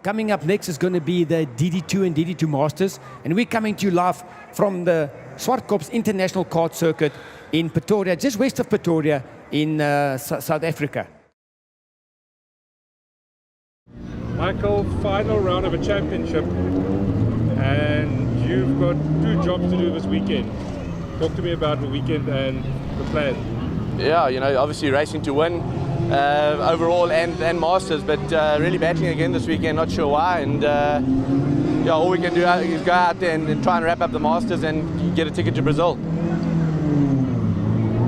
coming up next is going to be the DD2 and DD2 Masters, and we're coming to you live from the Swartkops International Kart Circuit in Pretoria, just west of Pretoria in South Africa. Michael, final round of a championship, and you've got 2 jobs to do this weekend. Talk to me about the weekend and the plan. Yeah, you know, obviously racing to win overall and Masters, but really battling again this weekend, not sure why. And yeah, all we can do is go out there and try and wrap up the Masters and get a ticket to Brazil.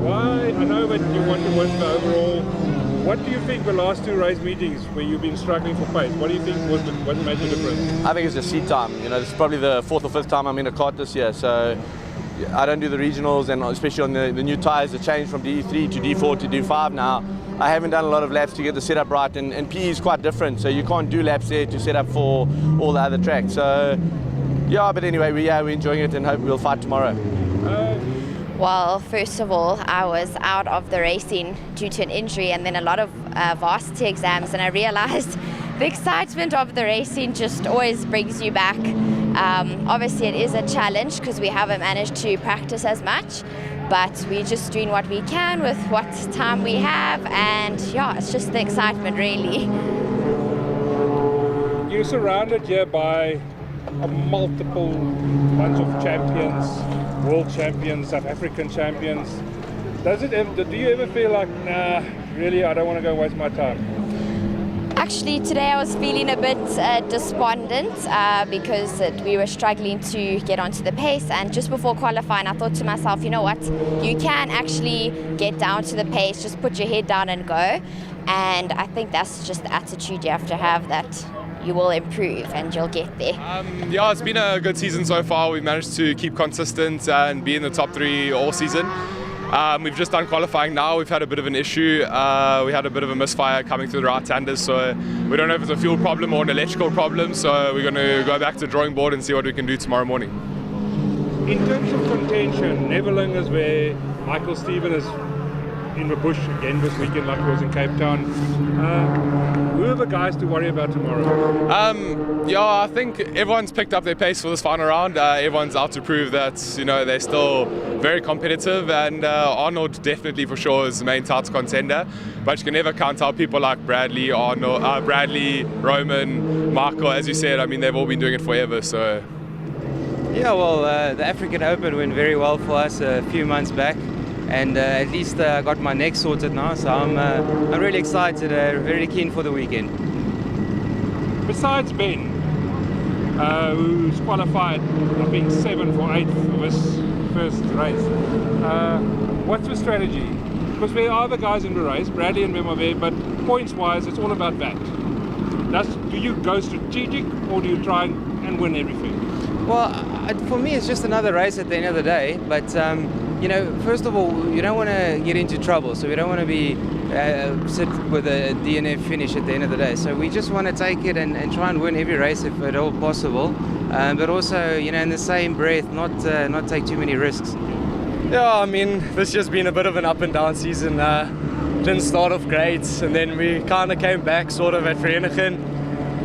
Why? I know that you want to win the overall. What do you think the last 2 race meetings where you've been struggling for pace? What do you think what made the difference? I think it's just seat time. You know, this is probably the 4th or 5th time I'm in a kart this year, so I don't do the regionals, and especially on the new tyres that changed from DD3 to D4 to D5 now. I haven't done a lot of laps to get the setup right, and PE is quite different, so you can't do laps there to set up for all the other tracks. So yeah, but anyway, we're enjoying it and hope we'll fight tomorrow. Well, first of all, I was out of the racing due to an injury and then a lot of varsity exams, and I realized the excitement of the racing just always brings you back. Obviously it is a challenge because we haven't managed to practice as much, but we're just doing what we can with what time we have, and yeah, it's just the excitement really. You're surrounded here by a multiple bunch of champions, world champions, South African champions. Do you ever feel like, nah, really, I don't want to go waste my time? Actually, today I was feeling a bit despondent because we were struggling to get onto the pace, and just before qualifying I thought to myself, you know what, you can actually get down to the pace, just put your head down and go. And I think that's just the attitude you have to have, that you will improve and you'll get there. Yeah, it's been a good season so far. We've managed to keep consistent and be in the top 3 all season. We've just done qualifying now. We've had a bit of an issue. We had a bit of a misfire coming through the right-handers, so we don't know if it's a fuel problem or an electrical problem, so we're going to go back to the drawing board and see what we can do tomorrow morning. In terms of contention, Neveling is where Michael Steven is in the bush again this weekend like he was in Cape Town. Who are the guys to worry about tomorrow? Yeah, I think everyone's picked up their pace for this final round. Everyone's out to prove that, you know, they're still very competitive, and Arnold definitely for sure is the main title contender, but you can never count out people like Bradley, Roman, Michael. As you said, I mean, they've all been doing it forever, so. Yeah, well, the African Open went very well for us a few months back, and at least I got my neck sorted now, so I'm really excited, very keen for the weekend. Besides Ben, who's qualified, I think 7th or 8th for this first race, what's the strategy? Because there are other guys in the race, Bradley and Ben are there, but points-wise, it's all about that. Do you go strategic, or do you try and win everything? Well, for me, it's just another race at the end of the day, but you know, first of all, you don't want to get into trouble, so we don't want to be sit with a DNF finish at the end of the day. So we just want to take it and try and win every race if at all possible, but also, you know, in the same breath, not take too many risks. Yeah, I mean, this has been a bit of an up and down season. Didn't start off great, and then we kind of came back sort of at Vereniging.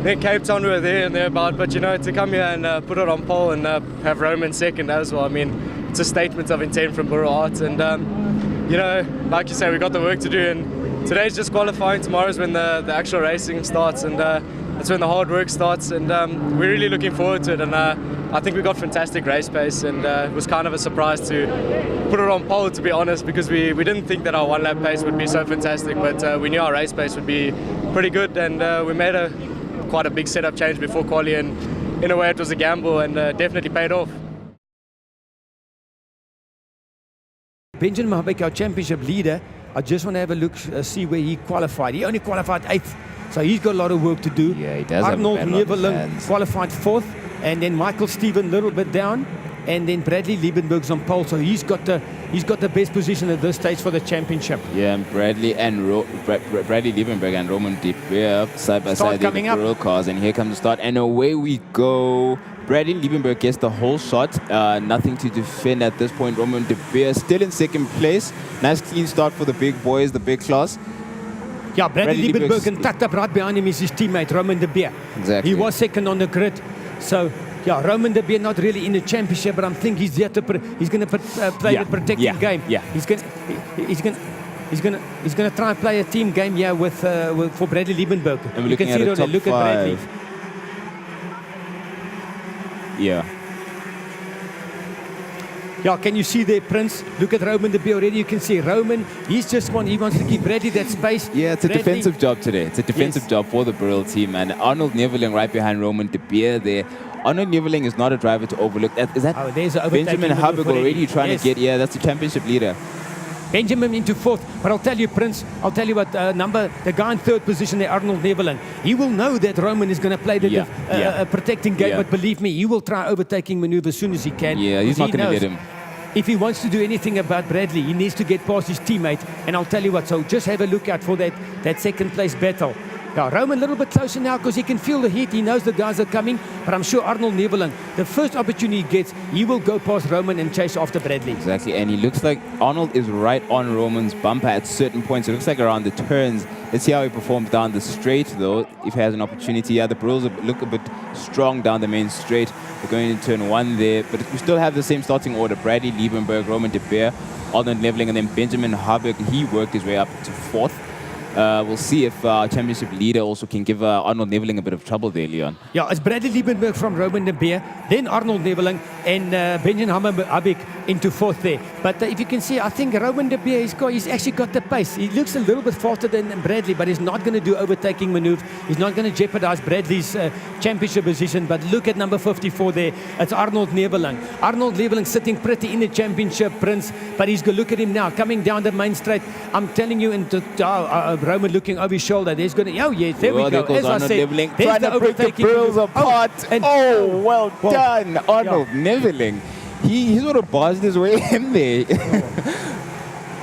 Then Cape Town we were there and thereabout, but you know, to come here and put it on pole and have Roman second as well, I mean, it's a statement of intent from Borough Arts, and you know, like you say, we got the work to do, and today's just qualifying. Tomorrow's when the actual racing starts, and that's when the hard work starts, and we're really looking forward to it. And I think we got fantastic race pace, and it was kind of a surprise to put it on pole, to be honest, because we didn't think that our 1 lap pace would be so fantastic, but we knew our race pace would be pretty good, and we made quite a big setup change before quali, and in a way it was a gamble, and definitely paid off. Benjamin Mahabek, our championship leader, I just want to have a look, see where he qualified. He only qualified 8th, so he's got a lot of work to do. Yeah, he does. Arnold Neveling qualified 4th, and then Michael Steven a little bit down, and then Bradley Liebenberg's on pole, so he's got the best position at this stage for the championship. Yeah, and Bradley Liebenberg and Roman De Beer side by side in the World cars, and here comes the start, and away we go. Bradley Liebenberg gets the whole shot, nothing to defend at this point. Roman De Beer still in 2nd place. Nice clean start for the big boys, the big class. Yeah, Bradley Liebenberg tucked up right behind him is his teammate, Roman de Beer. Exactly. He was second on the grid. So, yeah, Roman de Beer not really in the championship, but I think he's there to he's going to play the protecting game. Yeah. He's going to try and play a team game here with for Bradley Liebenberg. And You can see it. Look at Bradley. Yeah. Yeah, can you see there, Prince? Look at Roman de Beer already. You can see Roman. He's just he wants to give Bradley that space. Yeah, it's a Bradley, defensive job today. It's a defensive job for the Burrell team. And Arnold Neveling right behind Roman de Beer there. Arnold Neveling is not a driver to overlook. Is that there's an Benjamin Habig already trying to get? Yeah, that's the championship leader. Benjamin into fourth. But I'll tell you, Prince, what, the guy in third position there, Arnold Neveling, he will know that Roman is going to play the protecting game. But believe me, he will try overtaking maneuver as soon as he can. Yeah, he's not going to let him. If he wants to do anything about Bradley, he needs to get past his teammate. And I'll tell you what, so just have a look out for that second place battle. Yeah, Roman a little bit closer now because he can feel the heat. He knows the guys are coming. But I'm sure Arnold Neveling, the first opportunity he gets, he will go past Roman and chase after Bradley. Exactly, and he looks like Arnold is right on Roman's bumper at certain points. It looks like around the turns. Let's see how he performs down the straight, though, if he has an opportunity. Yeah, the Bulls look a bit strong down the main straight. We're going into turn one there, but we still have the same starting order. Bradley Liebenberg, Roman de Beer, Arnold Neveling, and then Benjamin Habig. He worked his way up to fourth. We'll see if championship leader also can give Arnold Neveling a bit of trouble there, Leon. Yeah, it's Bradley Liebenberg from Roman de Beer, then Arnold Neveling, and Benjamin Habig into fourth there. But if you can see, I think Roman de Beer, he's actually got the pace. He looks a little bit faster than Bradley, but he's not going to do overtaking maneuvers. He's not going to jeopardize Bradley's championship position. But look at number 54 there. It's Arnold Neveling. Arnold Neveling sitting pretty in the championship, Prince. But he's going to look at him now, coming down the main straight. I'm telling you, Roman looking over his shoulder. There's going to, there we go. There goes As Arnold I said, Neveling, there's trying to break the Burls apart. Well done, Arnold Neveling. He sort of buzzed his way in there.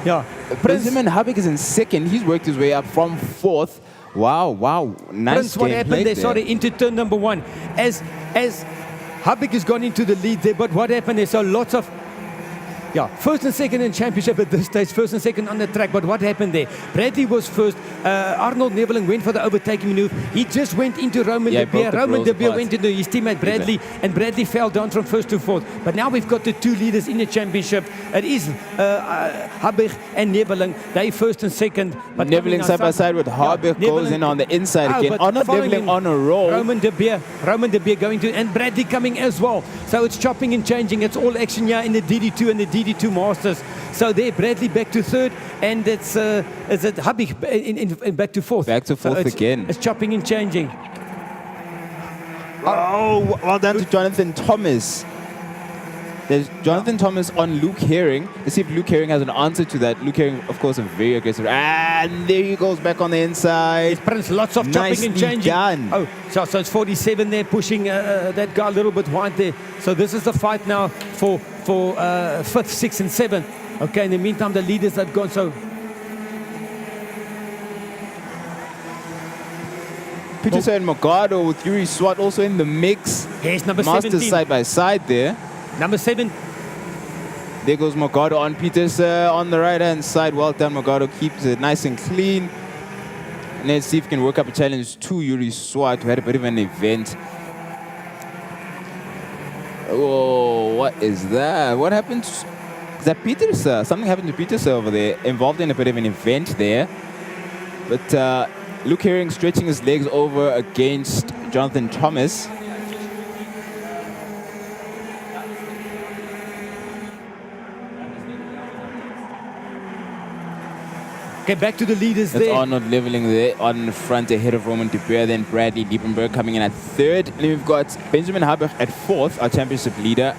Yeah. Benjamin Habig is in second. He's worked his way up from fourth. Wow. Nice. Prince, what happened there? Sorry, into turn number one. As Habig has gone into the lead there, but what happened there? So lots of first and second in championship at this stage, first and second on the track. But what happened there? Bradley was first. Arnold Neveling went for the overtaking maneuver. He just went into Roman de Beer. Roman de Beer went into his teammate Bradley, and Bradley fell down from first to fourth. But now we've got the two leaders in the championship. It is Habig and Neveling. They first and second. But Neveling side by side with Habig goes in on the inside again. Arnold Neveling on a roll. Roman de Beer going to, and Bradley coming as well. So it's chopping and changing. It's all action here in the DD2 and the DD2 Masters. So there, Bradley back to third, and it's Habig in back to fourth. Back to fourth again. It's chopping and changing. Oh, well done to Jonathan Thomas. There's Jonathan Thomas on Luke Herring. Let's see if Luke Herring has an answer to that. Luke Herring, of course, a very aggressive. And there he goes back on the inside. Prince, lots of chopping and changing. Done. Oh, so it's 47 there, pushing that guy a little bit wide there. So this is the fight now for fifth, sixth, and seventh. Okay, in the meantime, the leaders have gone. So Peterson and Morgado with Yuri Swart also in the mix. Yes, number Masters 17. side by side there. Number 7. There goes Morgado on Peters on the right-hand side. Well done, Morgado. Keeps it nice and clean. And let's see if we can work up a challenge to Yuri Swart, who had a bit of an event. Oh, what is that? What happened? Is that Peters? Something happened to Peters over there. Involved in a bit of an event there. But Luke Herring stretching his legs over against Jonathan Thomas. Okay, back to the leaders That's there. Arnold Neveling there on the front ahead of Roman de Beer, then Bradley Liebenberg coming in at third. And then we've got Benjamin Habig at fourth, our championship leader.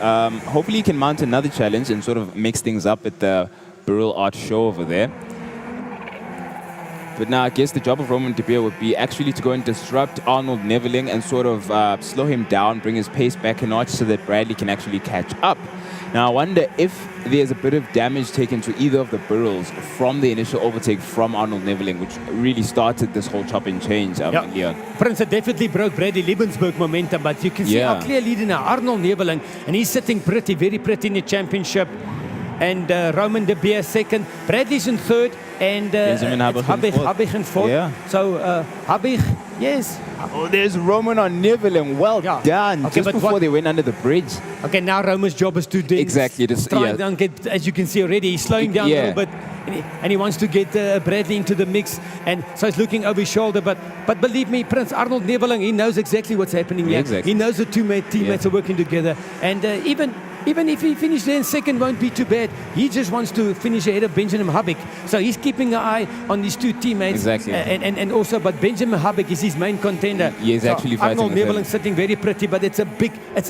Hopefully he can mount another challenge and sort of mix things up at the Burrell Art Show over there. But now I guess the job of Roman de Beer would be actually to go and disrupt Arnold Neveling and sort of slow him down, bring his pace back a notch so that Bradley can actually catch up. Now I wonder if there's a bit of damage taken to either of the Burrells from the initial overtake from Arnold Neveling, which really started this whole chop and change, Leon. Prince definitely broke Bradley Liebenberg momentum, but you can see our clear leader now, Arnold Neveling, and he's sitting pretty, very pretty in the championship. And Roman de Beer second, Bradley's in third, and Benjamin Habig in fourth. Yeah. So Habig, yes. Oh, there's Roman on Niveling. Well done. Okay, Just before they went under the bridge. Okay, now Roman's job is to Exactly, try and get, as you can see already, he's slowing down a little bit, and he wants to get Bradley into the mix, and so he's looking over his shoulder. But believe me, Prince Arnold Neveling, he knows exactly what's happening here. Exactly. He knows the teammates are working together, and even if he finishes there in second, won't be too bad. He just wants to finish ahead of Benjamin Habig. So he's keeping an eye on these two teammates. Exactly. And also, but Benjamin Habig is his main contender. He is actually fighting Arnold with him. Neveling sitting very pretty, but it's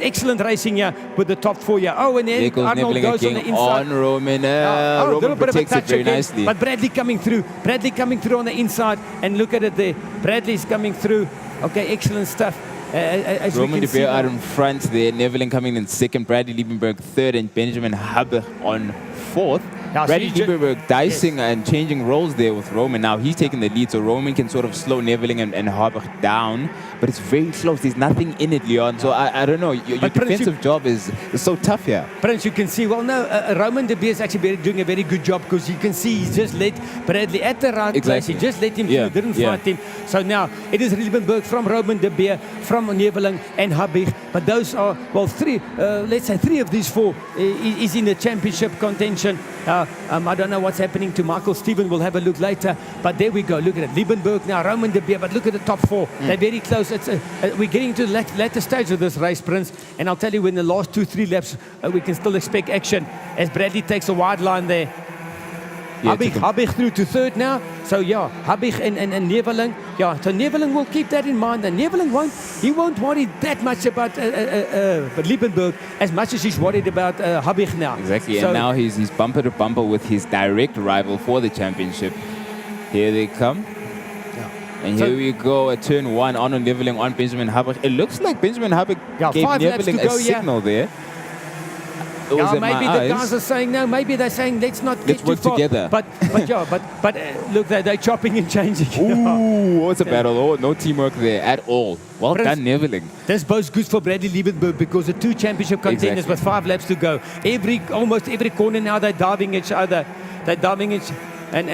excellent racing here with the top four here. Oh, and then There goes Arnold Neveling goes on the again inside. on Roman. A Roman little bit of a protects it touch very again, nicely. but Bradley coming through. Bradley coming through on the inside, and look at it there. Bradley's coming through. Okay, excellent stuff. As Roman we de can Beer see out now. in front there, Neveling coming in second, Bradley Liebenberg third, and Benjamin Habig on fourth. Now, Bradley so you Liebenberg dicing and changing roles there with Roman. Now he's taking the lead, so Roman can sort of slow Neveling and Habig down, but it's very close. There's nothing in it, Leon. So I don't know. Your But Prince, defensive job is so tough here. Prince, you can see, well, no, Roman de Beer is actually doing a very good job, because you can see he's just let Bradley at the right place. He just let him through, didn't fight him. So now it is Liebenberg from Roman de Beer, from Neveling and Habig. But those are, well, let's say three of these four is in the championship contention. I don't know what's happening to Michael Steven. We'll have a look later. But there we go. Look at it. Liebenberg now, Roman de Beer. But look at the top four. They're very close. We're getting to the latter stage of this race, Prince. And I'll tell you, in the last 2-3 laps, we can still expect action as Bradley takes a wide line there. Yeah, Habig through to third now. So yeah, Habig and Neveling. Yeah, so Neveling will keep that in mind. And Neveling won't worry that much about Liebenberg as much as he's worried about Habig now. Exactly, So, and now he's bumper to bumper with his direct rival for the championship. Here they come. And So- here we go at turn one, on Neveling on Benjamin Habig. It looks like Benjamin Habig gave 5 laps to Neveling a go, yeah. signal there. It was yeah, in my maybe the eyes. guys are saying no. Maybe they're saying let's not get Let's too work far. together. But look, they're chopping and changing. Ooh, it's a battle. Oh, no teamwork there at all. Well Prince- done, Neveling. This bodes good for Bradley Liebenberg, because the two championship contenders Exactly. with 5 laps to go. Almost every corner now they're diving each other. They're diving each, and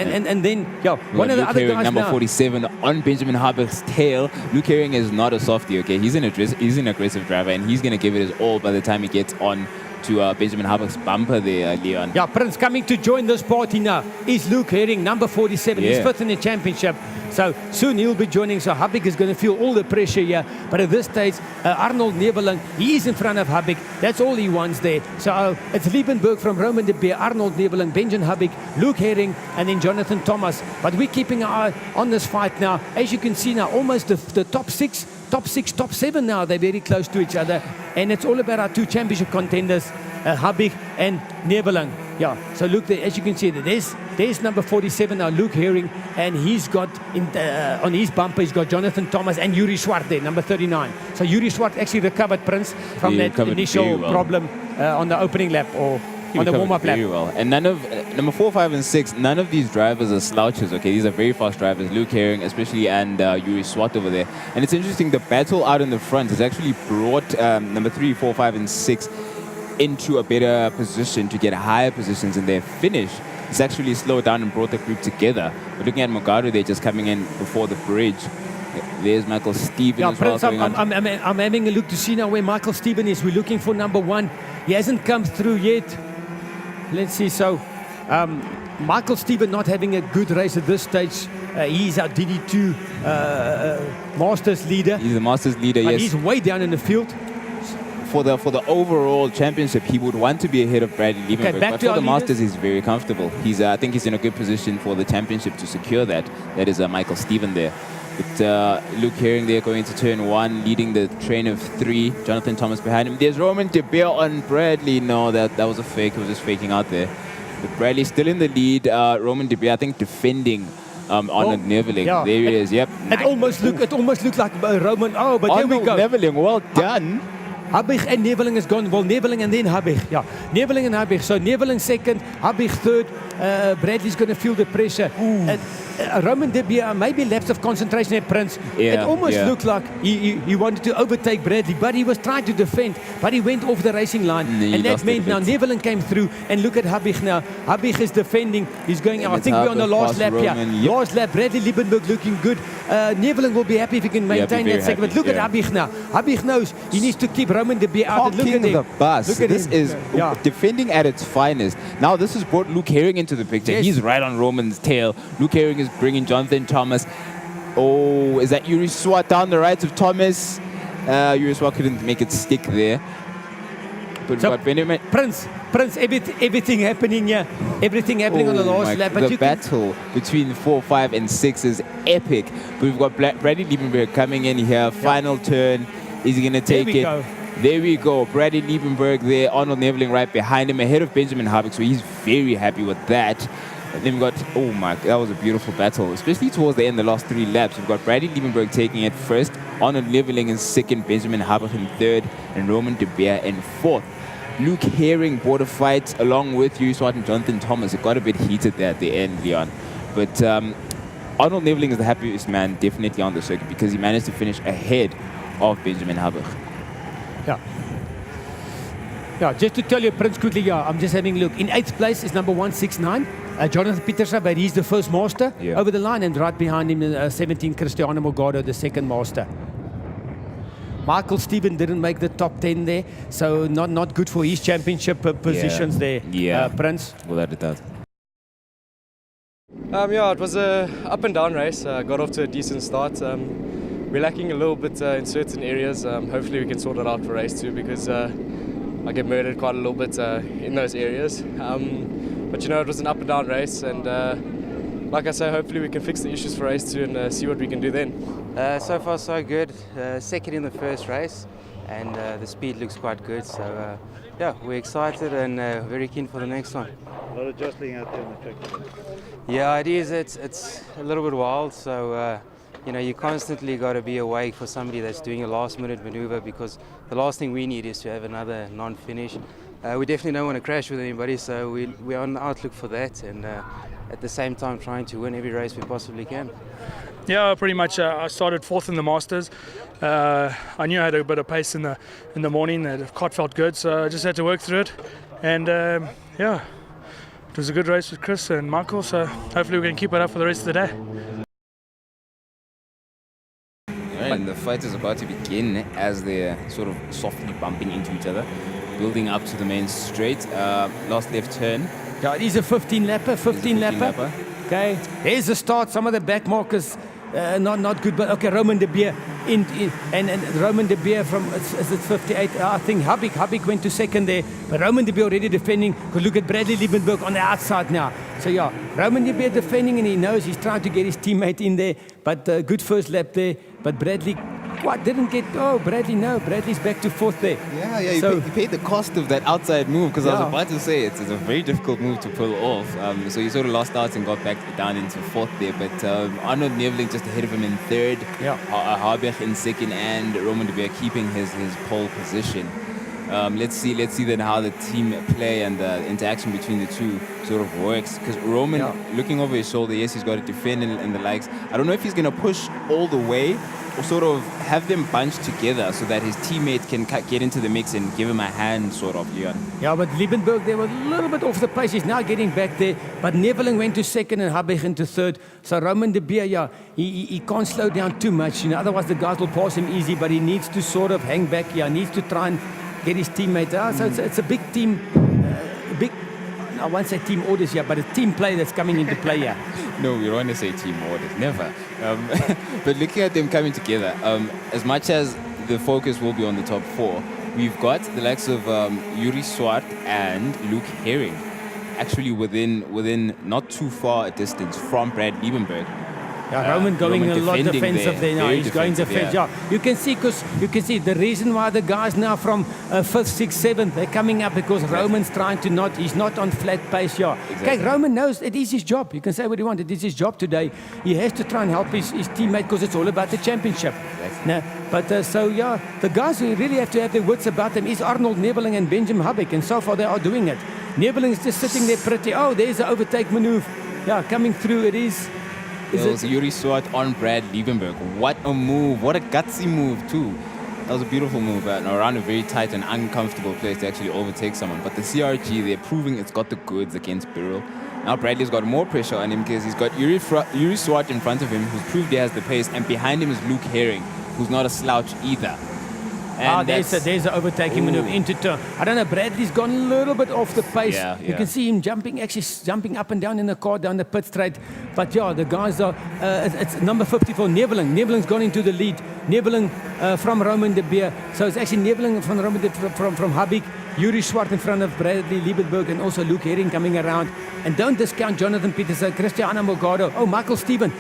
then one of the Luke other Herring, guys number now. 47 on Benjamin Habig's tail. Luke Herring is not a softie, okay? He's an aggressive driver, and he's going to give it his all by the time he gets on to Benjamin Habig's bumper there, Leon. Yeah, Prince coming to join this party now is Luke Herring, number 47. He's Yeah. 5th in the championship. So soon he'll be joining. So Habig is going to feel all the pressure here. But at this stage, Arnold Neveling, he is in front of Habig. That's all he wants there. So it's Liebenberg from Roman de Beer, Arnold Neveling, Benjamin Habig, Luke Herring, and then Jonathan Thomas. But we're keeping an eye on this fight now. As you can see now, almost the top 6, top 7 now. They're very close to each other. And it's all about our two championship contenders, Habig and Neveling. Yeah, so look there, as you can see, there's number 47 now, Luke Herring, and he's got on his bumper, he's got Jonathan Thomas and Yuri Swart there, number 39. So Yuri Swart actually recovered, Prince, from He that recovered initial very well. problem on the opening lap or He on the recovered warm-up lap. very well. And none of number 4, 5, and 6, none of these drivers are slouches, okay? These are very fast drivers, Luke Herring especially, and Yuri Swart over there. And it's interesting, the battle out in the front has actually brought number 3, 4, 5, and 6 into a better position to get higher positions in their finish. It's actually slowed down and brought the group together. But looking at Mogado, they're just coming in before the bridge. There's Michael Steven Yeah, as well. Prince, going on. I'm having a look to see now where Michael Steven is. We're looking for number 1. He hasn't come through yet. Let's see. So Michael Steven not having a good race at this stage. He's our DD2 Masters leader. He's the Masters leader, But yes. he's way down in the field. For the overall championship, he would want to be ahead of Bradley Liebenberg. back But to for our the Masters, leaders. he's very comfortable. I think he's in a good position for the championship to secure that. That is Michael Steven there. But Luke Herring there going to turn 1, leading the train of 3. Jonathan Thomas behind him. There's Roman de Beer on Bradley. No, that was a fake. He was just faking out there. But Bradley still in the lead. Roman de Beer, I think, defending on Neveling. yeah. There he is. Yep. It almost looked like Roman. Oh, but here we go. Neveling, well done. Habig and Neveling is gone. Well, Neveling and then Habig. Yeah, Neveling and Habig. So Neveling second, Habig third. Bradley's going to feel the pressure. Roman De Beer, maybe lapse of concentration at Prince. It almost looked like he wanted to overtake Bradley, but he was trying to defend, but he went off the racing line. And that meant now Neveling came through, and look at Habig now. Habig is defending. He's going, I think we're on the last lap here. Last lap, Bradley Liebenberg looking good. Neveling will be happy if he can maintain that second. But look at Habig now. Habig knows he needs to keep Roman De Beer out. Look at the bus. Look at this is defending at its finest. Now this has brought Luke Herring into the picture. Yes. He's right on Roman's tail. Luke Herring is bringing Jonathan Thomas. Oh, is that Yuri Swart down the right of Thomas? Yuri Swart couldn't make it stick there. But so, what Benjamin? Prince, everything happening here. Everything happening on the last lap. But the battle between 4, 5, and 6 is epic. But we've got Bradley Liebenberg coming in here. Final turn. Is he going to take it? There we go. Bradley Liebenberg there. Arnold Neveling right behind him, ahead of Benjamin Habig. So he's very happy with that. And then we've got, oh my, that was a beautiful battle, especially towards the end, the last 3 laps. We've got Bradley Liebenberg taking it first, Arnold Neveling in second, Benjamin Habig in third, and Roman De Beer in fourth. Luke Herring bought a fight along with Yuri Swart and Jonathan Thomas. It got a bit heated there at the end, Leon. But Arnold Neveling is the happiest man definitely on the circuit because he managed to finish ahead of Benjamin Habig. Yeah, just to tell you, Prince, quickly, I'm just having a look. In 8th place is number 169, Jonathan Pieterse, but he's the first master over the line, and right behind him, 17, Cristiano Morgado, the second master. Michael Steven didn't make the top 10 there, so not good for his championship positions there, Prince. Well, that it does. It was a up and down race. Got off to a decent start. We're lacking a little bit in certain areas. Hopefully we can sort it out for race 2 because I get murdered quite a little bit in those areas. But it was an up and down race, and like I say, hopefully we can fix the issues for race 2 and see what we can do then. So far so good. Second in the first race, and the speed looks quite good. So we're excited and very keen for the next one. A lot of jostling out there on the track. Yeah, it is. It's a little bit wild. So you constantly got to be awake for somebody that's doing a last-minute maneuver, because the last thing we need is to have another non-finish. We definitely don't want to crash with anybody, so we're on the outlook for that, and at the same time trying to win every race we possibly can. Yeah, pretty much. I started 4th in the Masters. I knew I had a bit of pace in the morning. The cart felt good, so I just had to work through it. And it was a good race with Chris and Michael, so hopefully we can keep it up for the rest of the day. And the fight is about to begin as they're sort of softly bumping into each other, building up to the main straight. Last left turn. Yeah, it is a 15-lapper. Okay, here's the start. Some of the back markers not good, but okay, Roman De Beer and Roman De Beer from is it 58? I think Habig went to second there, but Roman De Beer already defending. Because look at Bradley Liebenberg on the outside now. So Roman De Beer defending, and he knows he's trying to get his teammate in there. But good first lap there. But Bradley didn't get. Oh, Bradley, no. Bradley's back to 4th there. Yeah, so, you paid the cost of that outside move, because I was about to say it's a very difficult move to pull off. So he sort of lost out and got back down into 4th there. But Arnold Neveling just ahead of him in 3rd. Habig in 2nd, and Roman De Beer keeping his pole position. Let's see then how the team play and the interaction between the two sort of works. Because Roman, looking over his shoulder, yes, he's got to defend and the likes. I don't know if he's going to push all the way or sort of have them bunched together so that his teammate can get into the mix and give him a hand, sort of, Leon. Yeah, but Liebenberg, they were a little bit off the pace. He's now getting back there. But Neveling went to 2nd and Habig into 3rd. So Roman De Beer, he can't slow down too much. Otherwise the guys will pass him easy, but he needs to sort of hang back here. He needs to try and get his teammate. So it's a big team, I won't say team orders here, but a team play that's coming into play here. No, we don't want to say team orders, never. But looking at them coming together, as much as the focus will be on the top 4, we've got the likes of Yuri Swart and Luke Herring actually within not too far a distance from Brad Liebenberg. Yeah, Roman going a lot defensive there now. He's going defensive. You can see the reason why the guys now from 5th, 6th, 7th, they're coming up because Roman's trying to he's not on flat pace. Okay, Roman knows it is his job. You can say what you want. It is his job today. He has to try and help his teammate because it's all about the championship. But the guys who really have to have their wits about them is Arnold Neveling and Benjamin Habig, and so far they are doing it. Neveling's just sitting there pretty. Oh, there's the overtake maneuver. Yeah, coming through it is. It was Yuri Swart on Brad Liebenberg. What a move. What a gutsy move, too. That was a beautiful move around a very tight and uncomfortable place to actually overtake someone. But the CRG, they're proving it's got the goods against Birrell. Now Bradley's got more pressure on him because he's got Yuri Swart in front of him, who's proved he has the pace, and behind him is Luke Herring, who's not a slouch either. And there's an overtaking maneuver into turn. I don't know, Bradley's gone a little bit off the pace. You can see him jumping up and down in the car down the pit straight. But yeah, the guys are, it's number 54, Neveling. Neveling's gone into the lead. Neveling from Roman de Beer. So it's actually Neveling from Roman de from Habig. Yuri Swart in front of Bradley Liebenberg and also Luke Herring coming around. And don't discount Jonathan Peterson, Cristiano Morgado. Oh, Michael Steven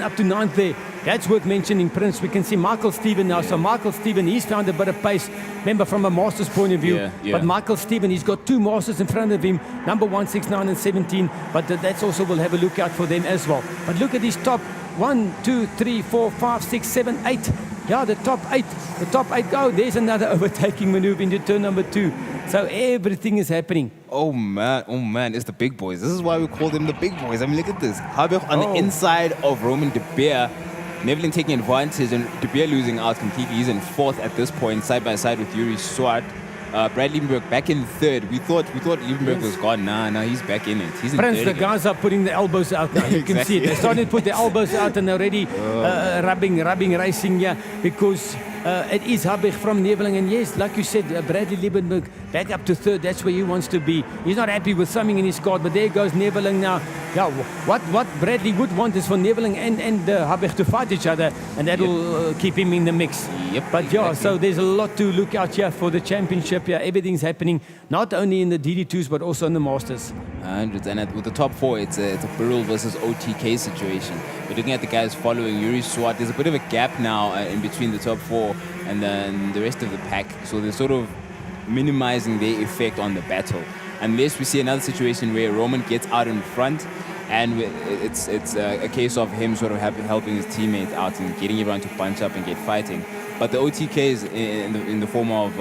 up to 9th there. That's worth mentioning, Prince. We can see Michael Steven now. So Michael Steven, he's found a bit of pace. Remember, from a Masters point of view. But Michael Steven, he's got 2 Masters in front of him. Number 1, 6, 9 and 17. But that's also, we'll have a look out for them as well. But look at these top 1, 2, 3, 4, 5, 6, 7, 8. Yeah, the top 8. The top 8 go. There's another overtaking maneuver into turn number 2. So everything is happening. Oh man, it's the big boys. This is why we call them the big boys. I mean, look at this. Habig on the inside of Roman de Beer. Neveling taking advantage and de Beer losing out completely. He's in 4th at this point, side by side with Yuri Swart. Brad Liebenberg back in 3rd. We thought Liebenberg was gone. Nah, he's back in it. He's in Prince, 3rd the again. guys are putting the elbows out now. You can see it. They're starting to put the elbows out and already rubbing racing here because it is Habig from Neveling. And yes, like you said, Bradley Liebenberg back up to 3rd. That's where he wants to be. He's not happy with something in his car, but there goes Neveling now. Yeah, what Bradley would want is for Neveling and Habig to fight each other, and that will keep him in the mix. But yeah, so there's a lot to look out here for the championship. Yeah, everything's happening, not only in the DD2s, but also in the Masters. And with the top 4, it's a Birrell versus OTK situation. We're looking at the guys following Yuri Swart. There's a bit of a gap now in between the top 4 and then the rest of the pack. So they're sort of minimizing their effect on the battle. Unless we see another situation where Roman gets out in front, and it's a case of him sort of helping his teammates out and getting everyone to bunch up and get fighting. But the OTKs in the form of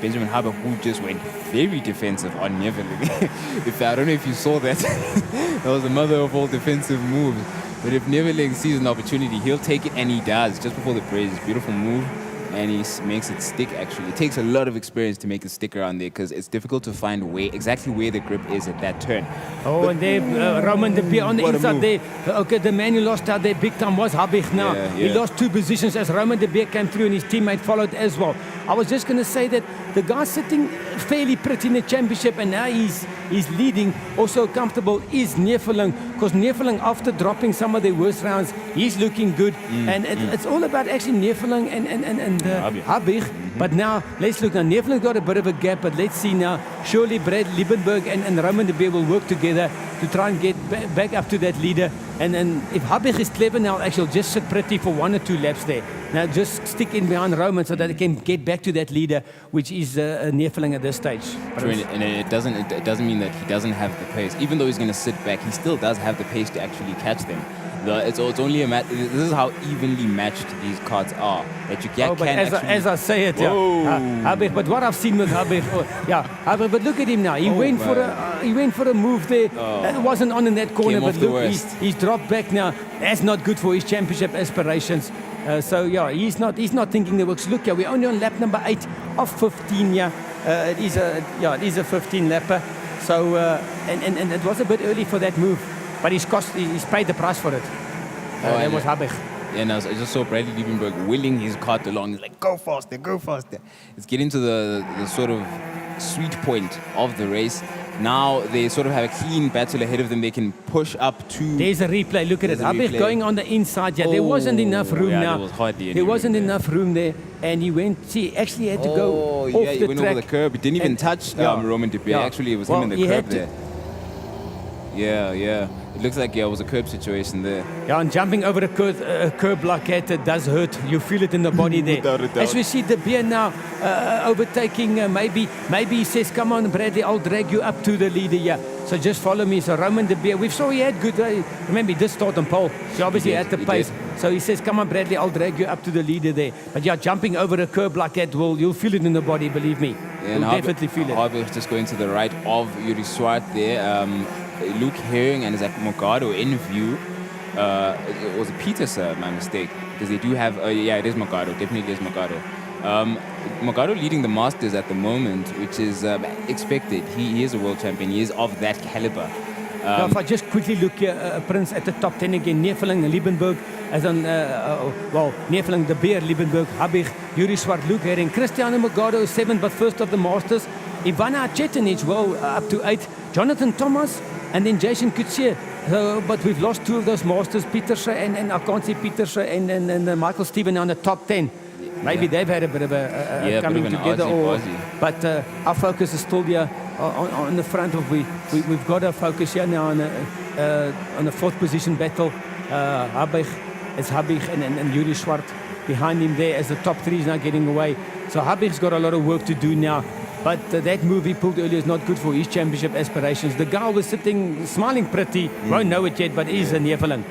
Benjamin Habig, who just went very defensive on Neveling. I don't know if you saw that. That was the mother of all defensive moves. But if Neveling sees an opportunity, he'll take it, and he does. Just before the brace, beautiful move. And he makes it stick, actually. It takes a lot of experience to make it stick around there because it's difficult to find exactly where the grip is at that turn. Oh, but and there, Roman de Beer on the inside there. Okay, the man who lost out there big time was Habig now. He lost 2 positions as Roman de Beer came through and his teammate followed as well. I was just going to say that the guy sitting fairly pretty in the championship and now he's leading, also comfortable, is Neveling. Because Neveling, after dropping some of their worst rounds, he's looking good. And it's all about actually Neveling and Habig. But now, let's look now. Neveling got a bit of a gap, but let's see now. Surely Brad Liebenberg and Roman de Beer will work together to try and get back up to that leader. And if Habig is clever now, actually just sit pretty for 1 or 2 laps there. Now just stick in behind Roman so that they can get back to that leader, which is Neveling at this stage. And it doesn't mean that he doesn't have the pace. Even though he's going to sit back, he still does have the pace to actually catch them. It's only a match. This is how evenly matched these cards are. That you can as I say it, Habig. But what I've seen with Habig, Habig. But look at him now. He went for a move there. That wasn't on in that corner. But look, he's dropped back now. That's not good for his championship aspirations. He's not thinking the works. Look, we're only on lap number 8 of 15. It is a 15 lapper. So and it was a bit early for that move. But he's paid the price for it. That was Habig. Yeah, no, so I just saw Bradley Liebenberg willing his cart along. He's like, go faster, go faster. It's getting to the sort of sweet point of the race. Now they sort of have a clean battle ahead of them. They can push up to... There's a replay. Look at it. Habig going on the inside. Yeah, there wasn't enough room now. There was hardly any There wasn't room enough room there. And he actually had to go off the track. He went over the curb. He didn't even touch Roman de Beer. Actually, it was him in the curb there. Yeah. It looks like it was a curb situation there. Yeah, and jumping over a curb like that, it does hurt. You feel it in the body there. As we see de Beer now overtaking, maybe he says, come on, Bradley, I'll drag you up to the leader. Yeah. So just follow me. So Roman de Beer, we saw he had good. Remember, he did start on pole. So obviously he had the pace. So he says, come on, Bradley, I'll drag you up to the leader there. But yeah, jumping over a curb like that, you'll feel it in the body, believe me. And You'll definitely feel it. Habich's just going to the right of Yuri Swart there. Luke Herring and Zach Mogado in view. It was a Peter, my mistake, because they do have. Yeah, it is Mogado. Definitely is Mogado. Mogado leading the Masters at the moment, which is expected. He is a world champion. He is of that caliber. Now, if I just quickly look here, Prince at the top 10 again, Neveling and Liebenberg, as on, Neveling, De Beer, Liebenberg, Habich, Yuri Swart, Luke Herring, Cristiano Mogado is 7th, but first of the Masters. Ivana Chetinic, up to 8th. Jonathan Thomas, and then Jason Kutsia. But we've lost 2 of those Masters, Pieterse and I can't see Pieterse and Michael Steven on the top 10. Maybe they've had a bit of a coming together. But our focus is still here on the front of we've got our focus here now on the 4th position battle. Habich and Yuri Swart behind him there as the top 3 is now getting away. So Habich's got a lot of work to do now. But that move he pulled earlier is not good for his championship aspirations. The guy was sitting, smiling pretty, won't know it yet, but he's a Neveling.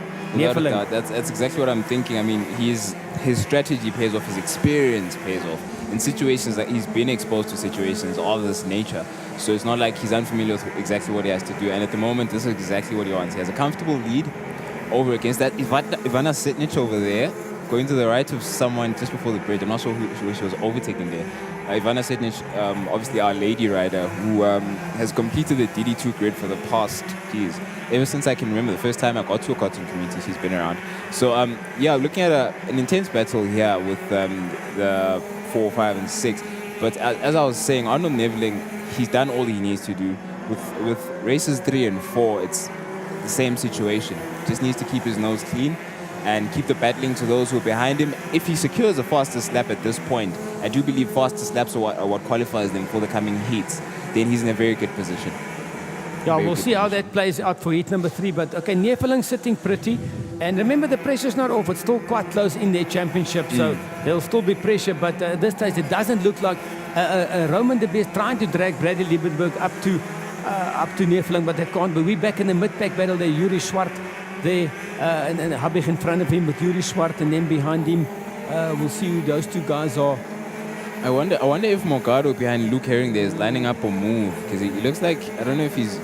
That's exactly what I'm thinking. I mean, his strategy pays off, his experience pays off. In situations that he's been exposed to situations of this nature. So it's not like he's unfamiliar with exactly what he has to do. And at the moment, this is exactly what he wants. He has a comfortable lead over against that. Ivana Sitnic over there, going to the right of someone just before the bridge. I'm not sure who she was overtaking there. Ivana Sitnic, obviously our lady rider, who has completed the DD2 grid for the past, ever since I can remember. The first time I got to a karting community, she's been around. So, looking at an intense battle here with the 4, 5, and 6. But as I was saying, Arnold Neveling, he's done all he needs to do. With races 3 and 4, it's the same situation. Just needs to keep his nose clean and keep the battling to those who are behind him. If he secures a fastest lap at this point, I do believe fastest laps are what qualifies them for the coming heats, then he's in a very good position. Yeah, we'll see how that plays out for heat number 3. But okay, Neveling sitting pretty. And remember, the pressure's not off. It's still quite close in their championship. So there'll still be pressure. But at this stage, it doesn't look like Roman de Beers trying to drag Bradley Liebenberg up to Neveling, but they can't. But we're back in the mid-pack battle there. Yuri Swart there. And Habich in front of him with Yuri Swart. And then behind him, we'll see who those 2 guys are. I wonder if Mogado behind Luke Herring there is lining up a move, because he looks like, I don't know if he's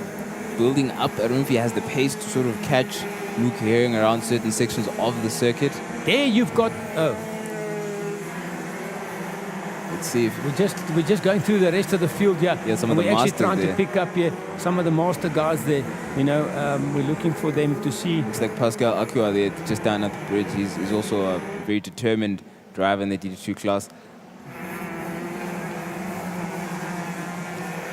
building up. I don't know if he has the pace to sort of catch Luke Herring around certain sections of the circuit. There you've got. Let's see if we're just going through the rest of the field here. Yeah, some of the we're actually trying there. to pick up here some of the master guys there. We're looking for them to see. Looks like Pascal Acua there, just down at the bridge. He's also a very determined driver in the DD2 class.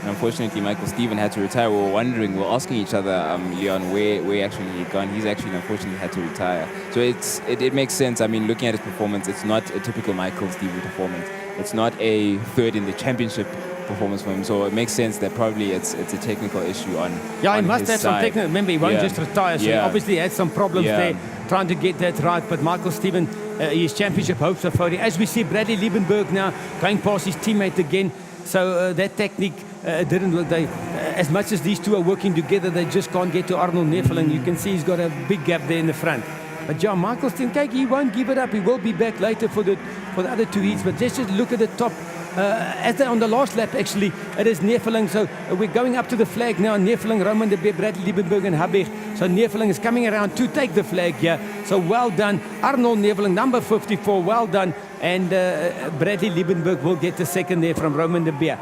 And unfortunately, Michael Steven had to retire. We were wondering, we were asking each other, Leon, where actually he'd gone. He's actually unfortunately had to retire. So it makes sense. I mean, looking at his performance, it's not a typical Michael Steven performance. It's not a 3rd in the championship performance for him. So it makes sense that probably it's a technical issue on he must have side. some technical. Remember, he won't just retire. So he obviously had some problems there trying to get that right. But Michael Steven, his championship hopes are floating. As we see Bradley Liebenberg now going past his teammate again. So that technique didn't work. As much as these 2 are working together, they just can't get to Arnold Neveling. You can see he's got a big gap there in the front. But Michael Steven, he won't give it up. He will be back later for the other 2 heats. But let's just look at the top. As they're on the last lap, actually, it is Neveling. So we're going up to the flag now. Neveling, Roman de Beer, Bradley Liebenberg, and Habich. So Neveling is coming around to take the flag here. So well done. Arnold Neveling, number 54, well done. And Bradley Liebenberg will get the 2nd there from Roman de Beer.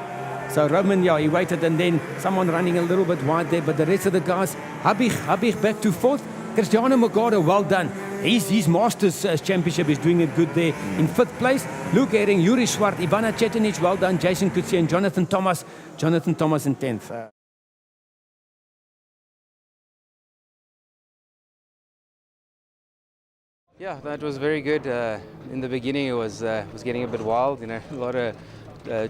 So Roman, he waited, and then someone running a little bit wide there. But the rest of the guys, Habich back to 4th. Cristiano Mogado, well done. His Masters Championship is doing it good there. In 5th place, Luke Herring, Yuri Swart, Ivana Chetinic, well done. Jason Kutsia and Jonathan Thomas. Jonathan Thomas in 10th. Yeah, that was very good. In the beginning, it was getting a bit wild. A lot of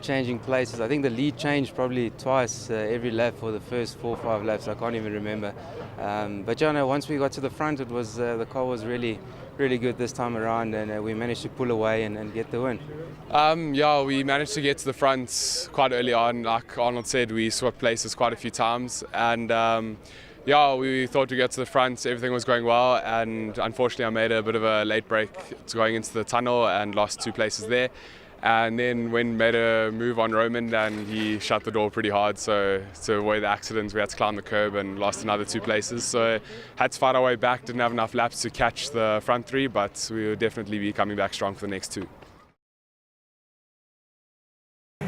changing places. I think the lead changed probably twice every lap for the first 4 or 5 laps. I can't even remember. But once we got to the front, it was the car was really good this time around, and we managed to pull away and get the win. We managed to get to the front quite early on. Like Arnold said, we swapped places quite a few times, and we thought to get to the front. Everything was going well, and unfortunately I made a bit of a late break going into the tunnel and lost 2 places there. And then made a move on Roman, and he shut the door pretty hard. So to avoid the accidents, we had to climb the curb and lost another 2 places. So had to fight our way back. Didn't have enough laps to catch the front 3, but we will definitely be coming back strong for the next 2.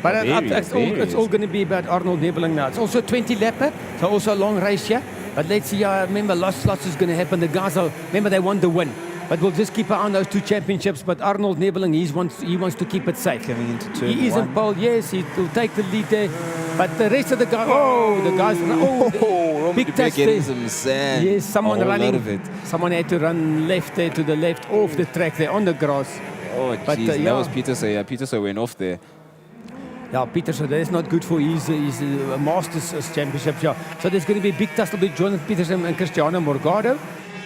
But it's all going to be about Arnold Nebeling now. It's also a 20-lapper, so also a long race here. But let's see, remember, lots is going to happen. The guys remember, they want the win. But we'll just keep an eye on those 2 championships. But Arnold Nebeling, he wants to keep it safe. Coming into turn He is in pole, yes, he'll take the lead there. But the rest of the guys, big touch there. Some sand. Yes, someone running. Of it. Someone had to run left there to the left, off the track there, on the grass. Oh, jeez, that was Pieterse. Yeah, Pieterse went off there. Yeah, Pieterse, that's not good for his Masters Championship. Yeah. So there's going to be a big tussle between Jonathan Pieterse and Cristiano Morgado.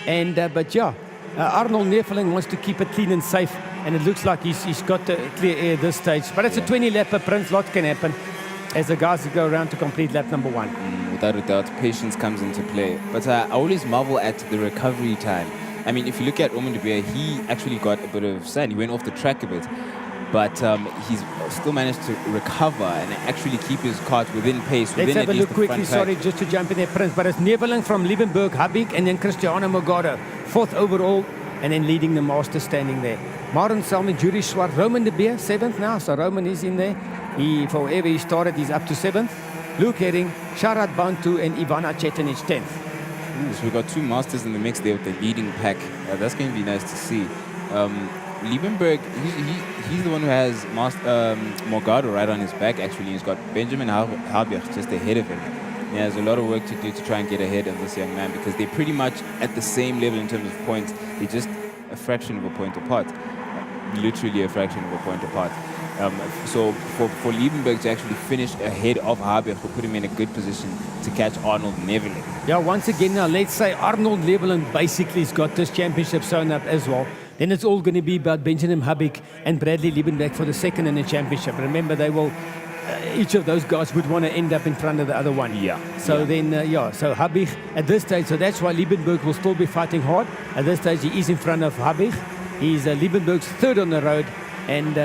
And, but yeah, Arnold Neveling wants to keep it clean and safe. And it looks like he's got the clear air at this stage. But it's a 20-lapper, Prince. Lots can happen as the guys go around to complete lap number 1. Without a doubt, patience comes into play. But I always marvel at the recovery time. I mean, if you look at Roman de Beer, he actually got a bit of sand. He went off the track a bit. But he's still managed to recover and actually keep his kart within pace. Let's within have a look quickly, sorry, just to jump in there, Prince. But it's Neveling from Liebenberg, Habig, and then Cristiano Morgado, 4th overall, and then leading the Masters standing there. Maren Salmi, Jury Swart, Roman de Beer, 7th now, so Roman is in there. For wherever he started, he's up to 7th. Luke Herring, Sharad Bantu, and Ivana Chetanic, 10th. So we've got 2 Masters in the mix there with the leading pack. That's going to be nice to see. Liebenberg, he's the one who has Morgado right on his back, actually. He's got Benjamin Halbach just ahead of him. He has a lot of work to do to try and get ahead of this young man because they're pretty much at the same level in terms of points. They're just a fraction of a point apart. Literally a fraction of a point apart. So for Liebenberg to actually finish ahead of Halbach will put him in a good position to catch Arnold Neveling. Yeah, once again now, let's say Arnold Neveling basically has got this championship sewn up as well. Then it's all going to be about Benjamin Habig and Bradley Liebenberg for the 2nd in the championship. Remember, they will, each of those guys would want to end up in front of the other one. Yeah. So then, so Habig at this stage, so that's why Liebenberg will still be fighting hard. At this stage, he is in front of Habig. He's Liebenberg's 3rd on the road. And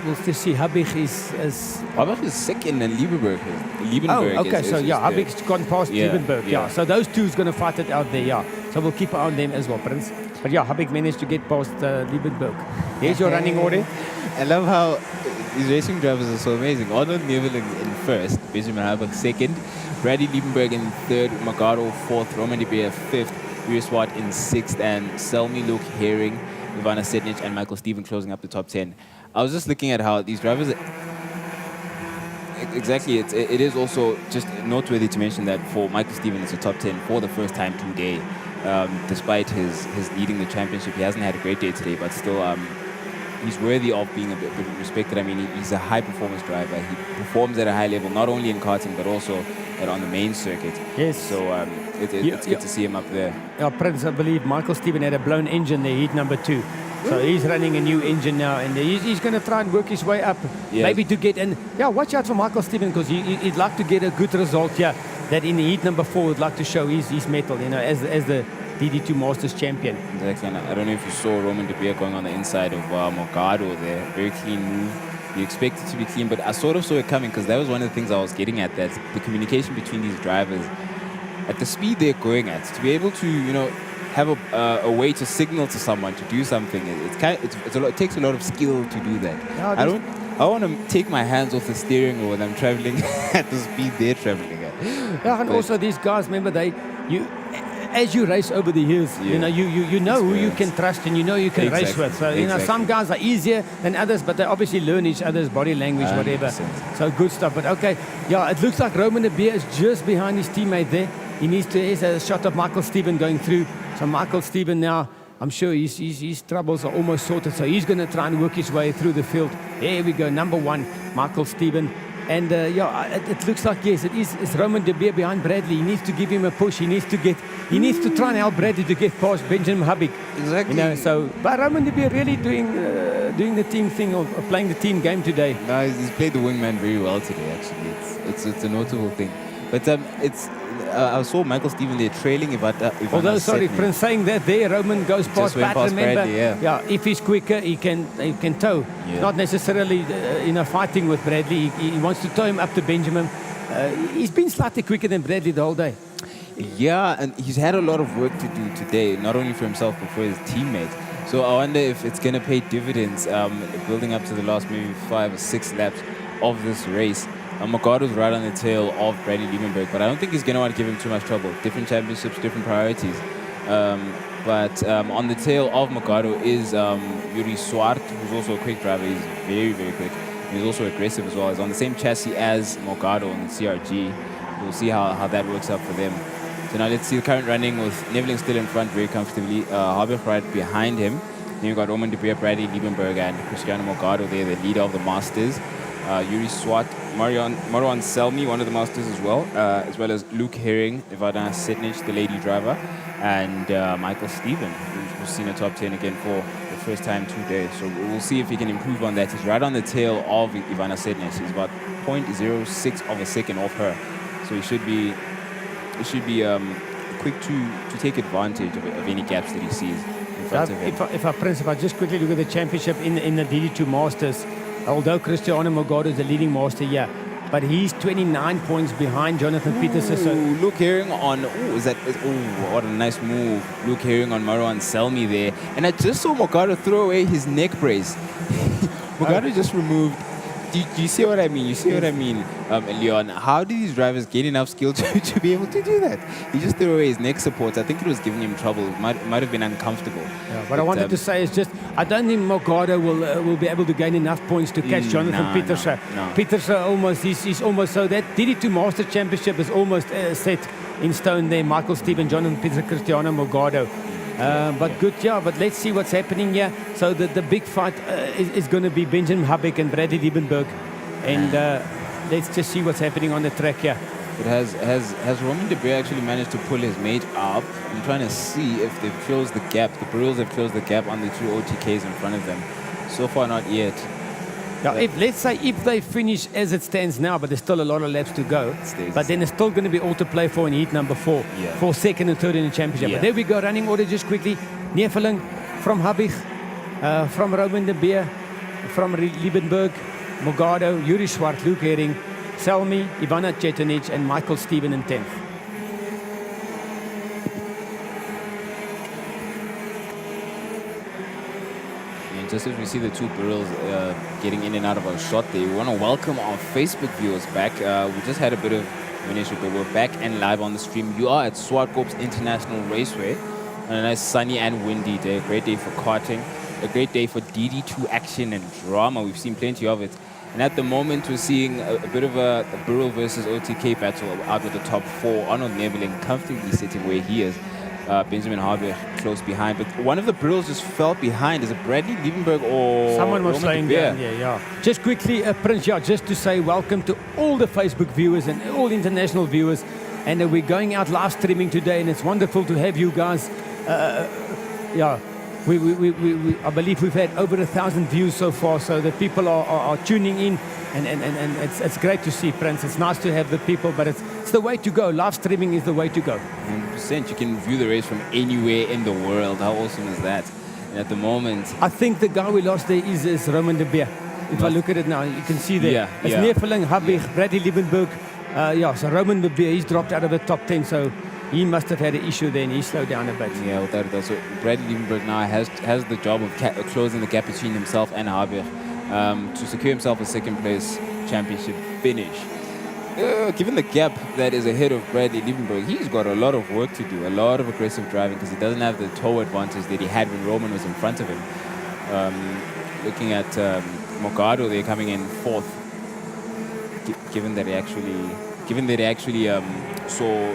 we'll still see Habig is... Habig is 2nd and Liebenberg Habig's gone past Liebenberg. Yeah. So those 2 is going to fight it out there, yeah. So we'll keep an eye on them as well, Prince. But yeah, Habig managed to get past Liebenberg. Here's your running order. I love how these racing drivers are so amazing. Arnold Neveling in 1st, Benjamin Habig 2nd, Bradley Liebenberg in 3rd, Morgado 4th, Roman de Beer 5th, Uri Swart in 6th, and Selmy Luke Herring, Ivana Sednic, and Michael Steven closing up the top 10. I was just looking at how these drivers... Exactly, it is also just noteworthy to mention that for Michael Steven, it's a top 10 for the first time today. Despite his leading the championship, he hasn't had a great day today, but still he's worthy of being a bit respected. I mean, he's a high-performance driver. He performs at a high level, not only in karting, but also on the main circuit. Yes. So it's good to see him up there. Yeah, Prince, I believe Michael Steven had a blown engine there, heat number 2. So he's running a new engine now, and he's going to try and work his way up, maybe to get in. Yeah, watch out for Michael Steven, because he'd like to get a good result here. That in the heat number 4 would like to show his mettle, as the DD2 Masters champion. Exactly, and I don't know if you saw Roman de Beer going on the inside of Morgado there. Very clean move. You expect it to be clean, but I sort of saw it coming because that was one of the things I was getting at, that the communication between these drivers at the speed they're going at, to be able to, have a way to signal to someone to do something. It takes a lot of skill to do that. Yeah, I want to take my hands off the steering wheel when I'm traveling at the speed they're traveling at. Yeah, and also these guys, remember, as you race over the years, you know who you can trust and you can race with. So some guys are easier than others, but they obviously learn each other's body language, whatever. So good stuff. But okay, yeah, it looks like Roman de Beer is just behind his teammate there. He's a shot of Michael Steven going through. So Michael Steven now, I'm sure his troubles are almost sorted. So he's going to try and work his way through the field. There we go, number 1, Michael Steven. And it looks like, yes, it's Roman de Beer behind Bradley. He needs to give him a push. He needs to try and help Bradley to get past Benjamin Habig. Exactly. But Roman de Beer really doing the team thing, or playing the team game today. No, he's played the wingman very well today, actually. It's a notable thing. But it's I saw Michael Steven there trailing Ivana. Although, sorry, Setnik. Prince, saying that there, Roman goes past went Pat, past remember? Bradley, yeah. If he's quicker, he can tow. Yeah. Not necessarily, fighting with Bradley. He wants to tow him up to Benjamin. He's been slightly quicker than Bradley the whole day. Yeah, and he's had a lot of work to do today, not only for himself, but for his teammates. So I wonder if it's going to pay dividends building up to the last maybe 5 or 6 laps of this race. Mogado's right on the tail of Bradley Liebenberg, but I don't think he's going to want to give him too much trouble. Different championships, different priorities. But on the tail of Mogado is Yuri Swart, who's also a quick driver. He's very, very quick. And he's also aggressive as well. He's on the same chassis as Mogado on the CRG. We'll see how that works out for them. So now let's see the current running with Neveling still in front very comfortably. Harburg right behind him. Then you've got Roman de Beer, Bradley Liebenberg, and Cristiano Mogado there, the leader of the Masters. Yuri Swart, Marwan Selmi, one of the Masters as well as Luke Herring, Ivana Setnik, the lady driver, and Michael Steven, who's seen a top 10 again for the first time today. So we'll see if he can improve on that. He's right on the tail of Ivana Setnik. He's about 0.06 of a second off her. So he should be quick to take advantage of any gaps that he sees in front of him. If I just quickly look at the championship in the DD2 Masters, although Cristiano Mogado is the leading master here, but he's 29 points behind Jonathan Peterson. So Luke Herring on, what a nice move. Luke Herring on Marwan Selmi there. And I just saw Mogado throw away his neck brace. Mogado just removed. Do you see what I mean? You see what I mean, Leon? How do these drivers gain enough skill to be able to do that? He just threw away his neck supports. I think it was giving him trouble. It might have been uncomfortable. Yeah, but I wanted to say is just, I don't think Mogado will be able to gain enough points to catch Jonathan Peterson. No. Peterson almost, he's almost, so that DD2 Master Championship is almost set in stone there. Michael Steven, Jonathan Peterson, Cristiano Mogado. But good, yeah, but let's see what's happening here. So the big fight is going to be Benjamin Habeck and Bradley Liebenberg. And let's just see what's happening on the track here. But has Roman de Beer actually managed to pull his mate up? I'm trying to see if they've closed the gap. The Brills have closed the gap on the 2 OTKs in front of them. So far, not yet. Yeah, let's say if they finish as it stands now, but there's still a lot of laps to go, but then it's still going to be all to play for in heat number 4, for second and third in the championship. Yeah. But there we go, running order just quickly. Neveling from Habeck, from Roman de Beer, from Liebenberg, Mogado, Yuri Swart, Luke Herring, Selmi, Ivana Chetanic, and Michael Steven in 10th. Just as we see the 2 Brills getting in and out of our shot there, we want to welcome our Facebook viewers back. We just had a bit of an issue, but we're back and live on the stream. You are at Swartkorps International Raceway on a nice sunny and windy day. Great day for karting, a great day for DD2 action and drama. We've seen plenty of it. And at the moment, we're seeing a bit of a Brill versus OTK battle out with the top 4. Arnold Neveling comfortably sitting where he is. Benjamin Harburg close behind, but one of the Brills just fell behind. Is it Bradley Liebenberg or someone was Roman saying de Beer? that? Yeah. Just quickly, Prince, just to say welcome to all the Facebook viewers and all international viewers. And we're going out live streaming today, and it's wonderful to have you guys. We I believe we've had over 1,000 views so far, so the people are tuning in, and it's great to see, Prince. It's nice to have the people, but it's the way to go. Live streaming is the way to go. 100%. You can view the race from anywhere in the world. How awesome is that? And at the moment, I think the guy we lost there is Roman de Beer. If I look at it now, you can see there. It's Neveling, Habeck, Bradley Liebenberg. So Roman de Beer, he's dropped out of the top 10, so he must have had an issue there and he slowed down a bit. Yeah, without a doubt. So Bradley Liebenberg now has the job of closing the gap between himself and Habeck to secure himself a second place championship finish. Given the gap that is ahead of Bradley Liebenberg, he's got a lot of work to do, a lot of aggressive driving, because he doesn't have the toe advantage that he had when Roman was in front of him. Looking at Mogado, they're coming in 4th, given that he actually saw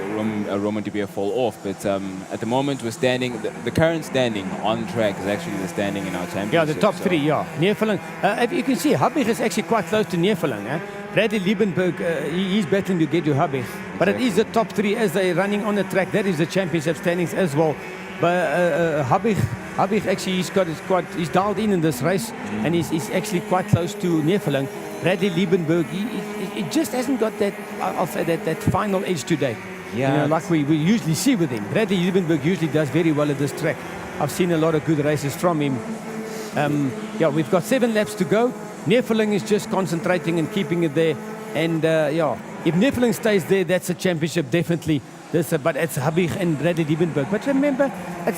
Roman de Beer fall off. But at the moment, we're standing, the current standing on track is actually the standing in our championship. Yeah, the top 3, Neveling. You can see, Habeck is actually quite close to Neveling. Bradley Liebenberg, he's battling to get to Habeck. But it is the top 3 as they're running on the track. That is the championship standings as well. But Habeck Habig actually he's dialed in this race, and he's actually quite close to Neveling. Bradley Liebenberg, he just hasn't got that, I'll say that final edge today. Yeah. You know, like we usually see with him. Bradley Liebenberg usually does very well at this track. I've seen a lot of good races from him. Yeah, we've got 7 laps to go. Neveling is just concentrating and keeping it there. And yeah, if Neveling stays there, that's a championship definitely. But it's Habig and Bradley Liebenberg. But remember,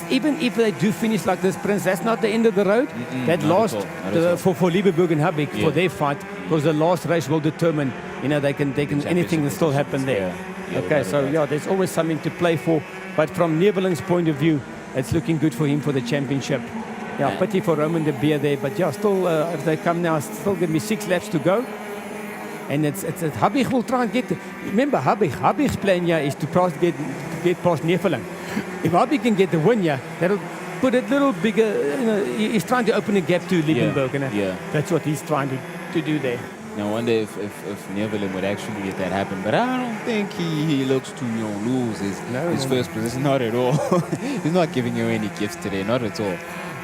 even if they do finish like this, Prince, that's not the end of the road. That last for Liebenberg and Habig for their fight, because the last race will determine. You know, they can anything can still happen there. Okay, so yeah, there's always something to play for. But from Neveling's point of view, it's looking good for him for the championship. Yeah, pity for Roman de Beer there, but yeah, still if they come now, still going to be 6 laps to go. And it's Habig will try and get. Remember, Habig's plan here is to get past Neveling. If Habig can get the win here, that'll put it a little bigger. You know, he's trying to open a gap to Liebenberg. That's what he's trying to do there. I wonder if Neveling would actually let that happen, but I don't think he looks to lose his first position. Not at all. He's not giving you any gifts today, not at all.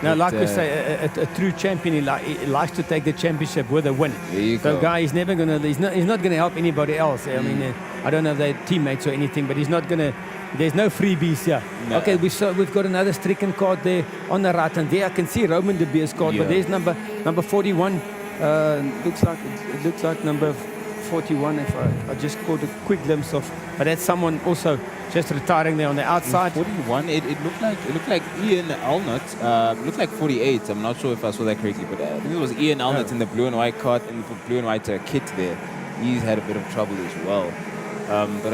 Now, like we say, a true champion, he likes to take the championship with a win. So, guy, he's not going to help anybody else. I mean, I don't know if they're teammates or anything, but he's not going to. There's no freebies here. No. Okay, we've got another stricken card there on the right, and there I can see Roman de Beer's card, but there's number 41. Looks like number 41. If I just caught a quick glimpse of, but that's someone also just retiring there on the outside. 41. It looked like Ian Alnott. Looked like 48. I'm not sure if I saw that correctly, but I think it was Ian Alnott in the blue and white card and the blue and white kit there. He's had a bit of trouble as well. But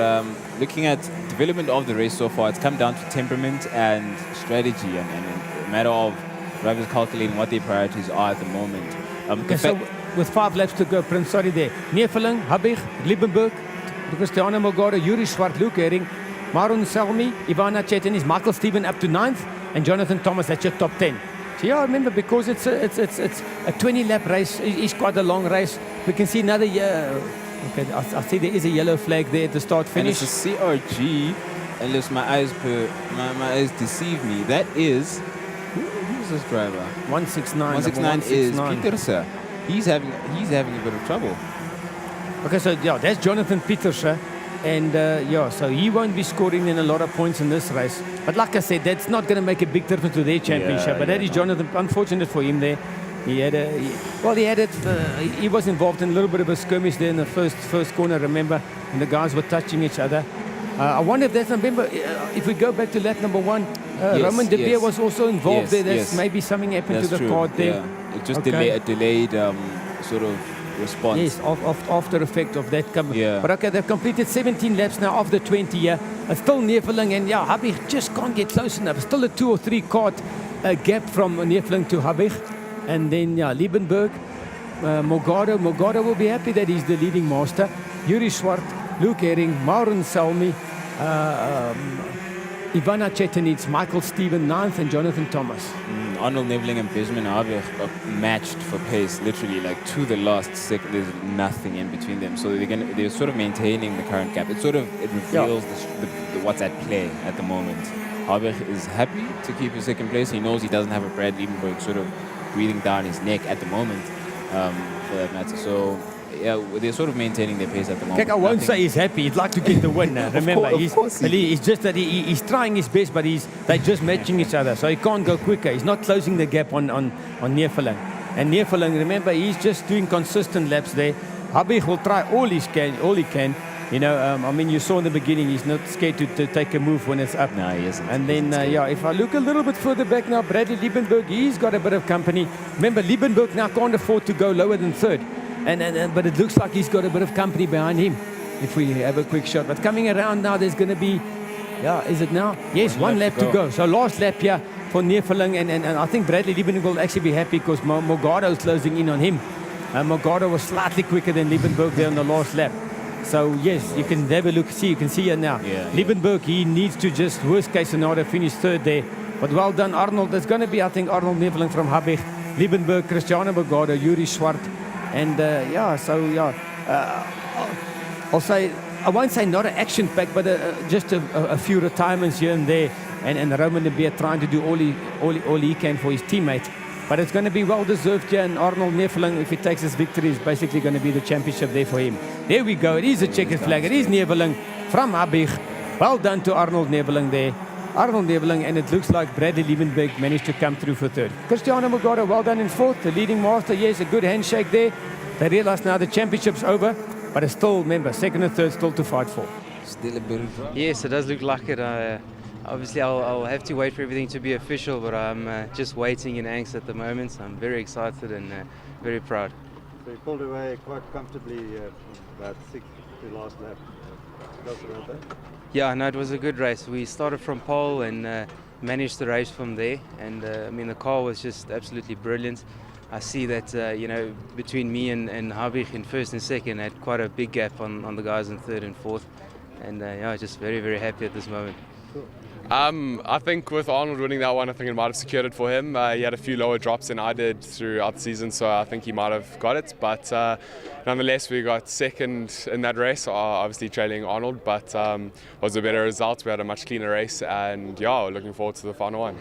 looking at development of the race so far, it's come down to temperament and strategy, and a matter of drivers calculating what their priorities are at the moment. Okay, so with 5 laps to go, Prince, sorry there. Neveling, Habig, Liebenberg, Cristiano Morgado, Yuri Swart, Luke Herring, Marun Selmi, Ivana Chettenis, Michael Steven up to 9th, and Jonathan Thomas, that's your top 10. So yeah, remember, because it's a 20-lap race, it's quite a long race. We can see another okay, I see there is a yellow flag there at the start finish. And it's a CRG, unless my eyes deceive me. That is, who's this driver? 169. 169 is Pieterse. He's having a bit of trouble. Okay, so yeah, that's Jonathan Pieterse. And yeah, so he won't be scoring in a lot of points in this race. But like I said, that's not going to make a big difference to their championship. But that is Jonathan. Unfortunate for him there. He was involved in a little bit of a skirmish there in the first corner. Remember, and the guys were touching each other. I wonder if that's. Remember, if we go back to lap number 1, Roman de Beer was also involved there. That's maybe something happened to the card there. Yeah. It just a delayed sort of response. Yes, after effect of that. But okay, they've completed 17 laps now of the 20 here. Still Neveling, and yeah, Habig just can't get close enough. Still a 2 or 3 card gap from Neveling to Habig. And then, yeah, Liebenberg, Morgado will be happy that he's the leading master. Yuri Swart, Luke Herring, Maureen Salmi, Ivana Chettenis, Michael Steven, 9th, and Jonathan Thomas. Arnold Neveling and Benjamin Habig are matched for pace, literally, like to the last second. There's nothing in between them. So they're sort of maintaining the current gap. It reveals what's at play at the moment. Habig is happy to keep his second place. He knows he doesn't have a Brad Liebenberg sort of breathing down his neck at the moment, for that matter. So, yeah, they're sort of maintaining their pace at the moment. I won't say he's happy. He'd like to get the win now. Remember, it's just that he's trying his best, but they're just matching each other. So he can't go quicker. He's not closing the gap on Neveling. And Neveling, remember, he's just doing consistent laps there. Habig will try all he can. You know, I mean, you saw in the beginning, he's not scared to take a move when it's up. No, he isn't. And then, yeah, if I look a little bit further back now, Bradley Liebenberg, he's got a bit of company. Remember, Liebenberg now can't afford to go lower than 3rd. But it looks like he's got a bit of company behind him, if we have a quick shot. But coming around now, there's going to be, is it now? Yes, one lap to go. So last lap here for Neveling, and I think Bradley Liebenberg will actually be happy because Morgado is closing in on him. Morgado was slightly quicker than Liebenberg there on the last lap. So yes, you can have a look. You can see it now. Liebenberg, he needs to just, worst case scenario, finish 3rd there. But well done, Arnold. There's going to be, I think, Arnold Neveling from Habig, Liebenberg, Cristiano Morgado, Yuri Swart, and I'll say, I won't say not an action pack, but just a few retirements here and there. and Roman de Beer trying to do all he can for his teammate. But it's going to be well deserved here, and Arnold Neveling, if he takes this victory, is basically going to be the championship there for him. There we go. It is a checkered flag. It is Neveling from Habig. Well done to Arnold Neveling there. Arnold Neveling, and it looks like Bradley Liebenberg managed to come through for third. Cristiano Mogaro, well done in fourth. The leading master, yes, a good handshake there. They realize now the championship's over, but it's still, remember, second and third still to fight for. Still a bit. Yes, it does look like it. Obviously, I'll have to wait for everything to be official, but I'm just waiting in angst at the moment. So I'm very excited and very proud. So you pulled away quite comfortably about sixth to last lap. Yeah, no, it was a good race. We started from pole and managed the race from there. And I mean, the car was just absolutely brilliant. I see that, you know, between me and Habig in first and second, I had quite a big gap on the guys in third and fourth. And yeah, just very, very happy at this moment. Cool. I think with Arnold winning that one, I think it might have secured it for him. He had a few lower drops than I did throughout the season, so I think he might have got it. But nonetheless, we got second in that race, obviously trailing Arnold, but was a better result. We had a much cleaner race, and yeah, we're looking forward to the final one.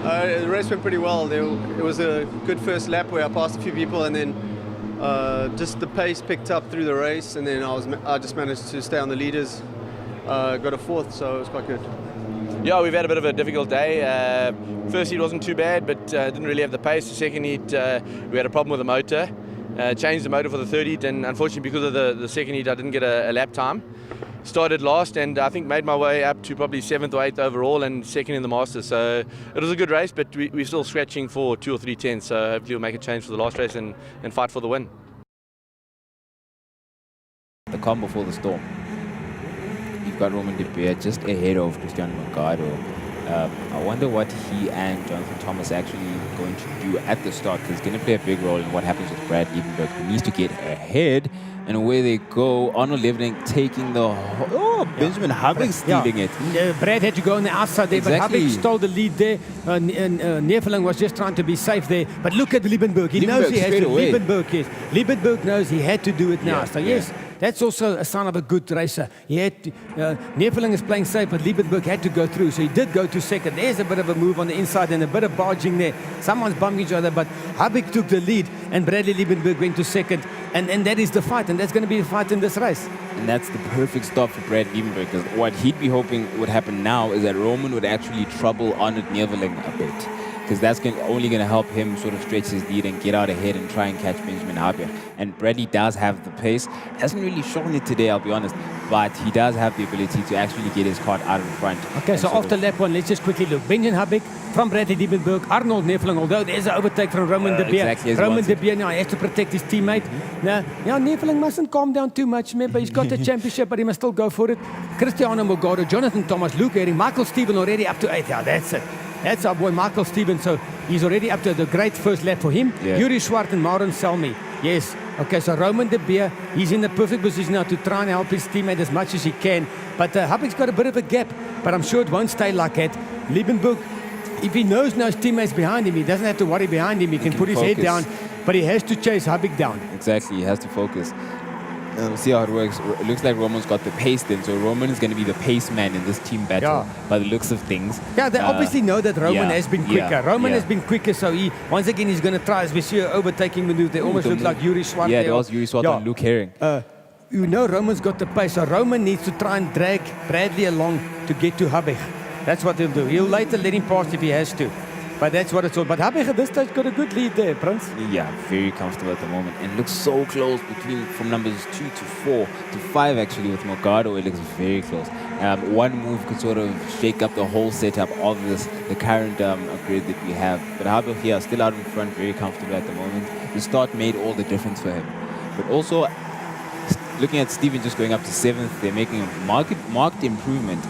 The race went pretty well. It was a good first lap where I passed a few people, and then just the pace picked up through the race, and then I just managed to stay on the leaders. Got a fourth, so it was quite good. Yeah, we've had a bit of a difficult day. First heat wasn't too bad, but didn't really have the pace. The second heat, we had a problem with the motor. Changed the motor for the third heat, and unfortunately because of the second heat, I didn't get a lap time. Started last, and I think made my way up to probably 7th or 8th overall, and second in the Masters. So it was a good race, but we're still scratching for 2 or 3 tenths. So hopefully we'll make a change for the last race and fight for the win. The calm before the storm. You've got Roman de Beer just ahead of Cristiano Mogaro. I wonder what he and Jonathan Thomas actually going to do at the start, because it's going to play a big role in what happens with Brad Liebenberg, who needs to get ahead. And away they go. Arnold Liebenberg taking the... Benjamin Habig stealing it. Brad had to go on the outside there, Exactly. but Habig stole the lead there. Neveling was just trying to be safe there. But look at Liebenberg. He knows he has to. Liebenberg knows he had to do it now. So yes, that's also a sign of a good racer. He had to, Neveling is playing safe, but Liebenberg had to go through. So he did go to second. There's a bit of a move on the inside and a bit of barging there. Someone's bumping each other, but Habig took the lead and Bradley Liebenberg went to second. And that is the fight, and that's going to be the fight in this race. And that's the perfect stop for Brad Liebenberg, because what he'd be hoping would happen now is that Roman would actually trouble Arnold Neveling a bit, because that's only going to help him sort of stretch his lead and get out ahead and try and catch Benjamin Habig. And Bradley does have the pace. Hasn't really shown it today, I'll be honest, but he does have the ability to actually get his car out in front. Okay, so after lap one, let's just quickly look. Benjamin Habig from Bradley Liebenberg, Arnold Neveling, although there's an overtake from Roman de Beer. Exactly Roman de Beer now has to protect his teammate. Now, Neveling mustn't calm down too much. Remember, he's got the championship, but he must still go for it. Cristiano Mogaro, Jonathan Thomas, Luke Herring, Michael Stephen already up to 8th. Yeah, that's it. That's our boy Michael Stephen, so he's already up to the great first lap for him. Yeah. Yuri Swart and Maureen Selmy. Yes. Okay, so Roman de Beer, he's in the perfect position now to try and help his teammate as much as he can. But Habig's got a bit of a gap, but I'm sure it won't stay like that. Liebenberg, if he knows no teammates behind him, he doesn't have to worry behind him. He can put his head down, but he has to chase Habig down. Exactly, he has to focus. See how it works. It looks like Roman's got the pace then, so Roman is going to be the pace man in this team battle by the looks of things. Yeah, they obviously know that Roman has been quicker. Roman has been quicker, so he once again he's going to try, as we see, overtaking maneuver. They almost look like Yuri Swart. Yeah, it was Yuri Swart and Luke Herring. You know Roman's got the pace, so Roman needs to try and drag Bradley along to get to Habig. That's what he'll do. He'll later let him pass if he has to. But that's what it's all. But Habig at this stage got a good lead there, Prince. Yeah, very comfortable at the moment. And looks so close from numbers 2 to 4 to 5 actually with Mogaro. It looks very close. One move could sort of shake up the whole setup of the current upgrade that we have. But Habig here still out in front, very comfortable at the moment. The start made all the difference for him. But also, looking at Steven just going up to 7th, they're making a marked improvement.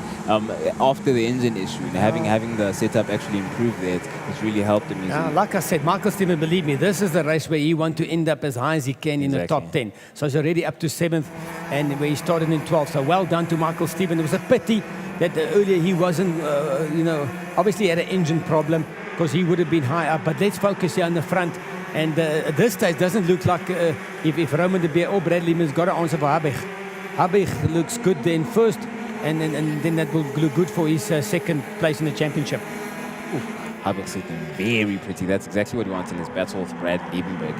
After the engine issue, and having the setup actually improve there, it's really helped him. Like I said, Michael Stephen, believe me, this is the race where he wants to end up as high as he can in the top 10. So he's already up to 7th, and where he started in 12th. So well done to Michael Stephen. It was a pity that earlier he wasn't, obviously he had an engine problem, because he would have been high up. But let's focus here on the front. And at this stage, doesn't look like if Roman de Beer or Bradley has got an answer for Habig. Habig looks good there in first. and then that will look good for his second place in the championship. Habig sitting very pretty. That's exactly what he wants in his battle with Brad Liebenberg.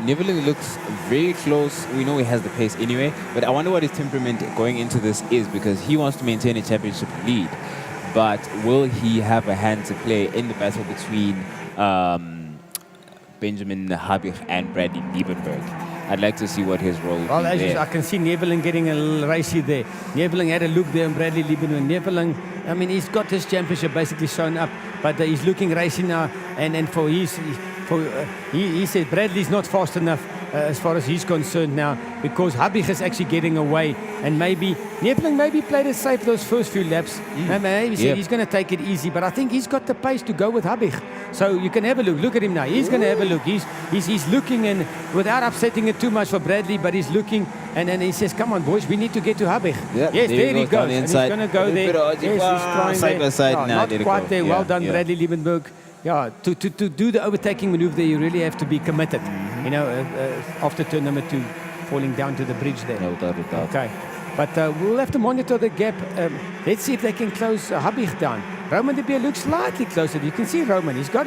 Neveling looks very close. We know he has the pace anyway, but I wonder what his temperament going into this is, because he wants to maintain a championship lead. But will he have a hand to play in the battle between Benjamin Habig and Bradley Liebenberg? I'd like to see what his role will be there. I can see Neveling getting a little racy there. Neveling had a look there on Bradley Liebenberg. Neveling, I mean, he's got his championship basically shown up, but he's looking racy now. And for his, he said Bradley's not fast enough as far as he's concerned now, because Habig is actually getting away. And maybe Neveling played it safe those first few laps. Maybe said he's going to take it easy, but I think he's got the pace to go with Habig. So you can have a look. Look at him now. He's going to have a look. He's looking, and without upsetting it too much for Bradley, but he's looking, and he says, "Come on, boys, we need to get to Habig." Yep, yes, there he goes. The and he's going to go there. Yes, he's trying side by side now. Not quite there. Well done, Bradley Liebenberg. Yeah, to do the overtaking maneuver there, you really have to be committed. You know, after turn number 2, falling down to the bridge there. No doubt. Okay. But we'll have to monitor the gap. Let's see if they can close Habig down. Roman de Beer looks slightly closer. You can see Roman. He's got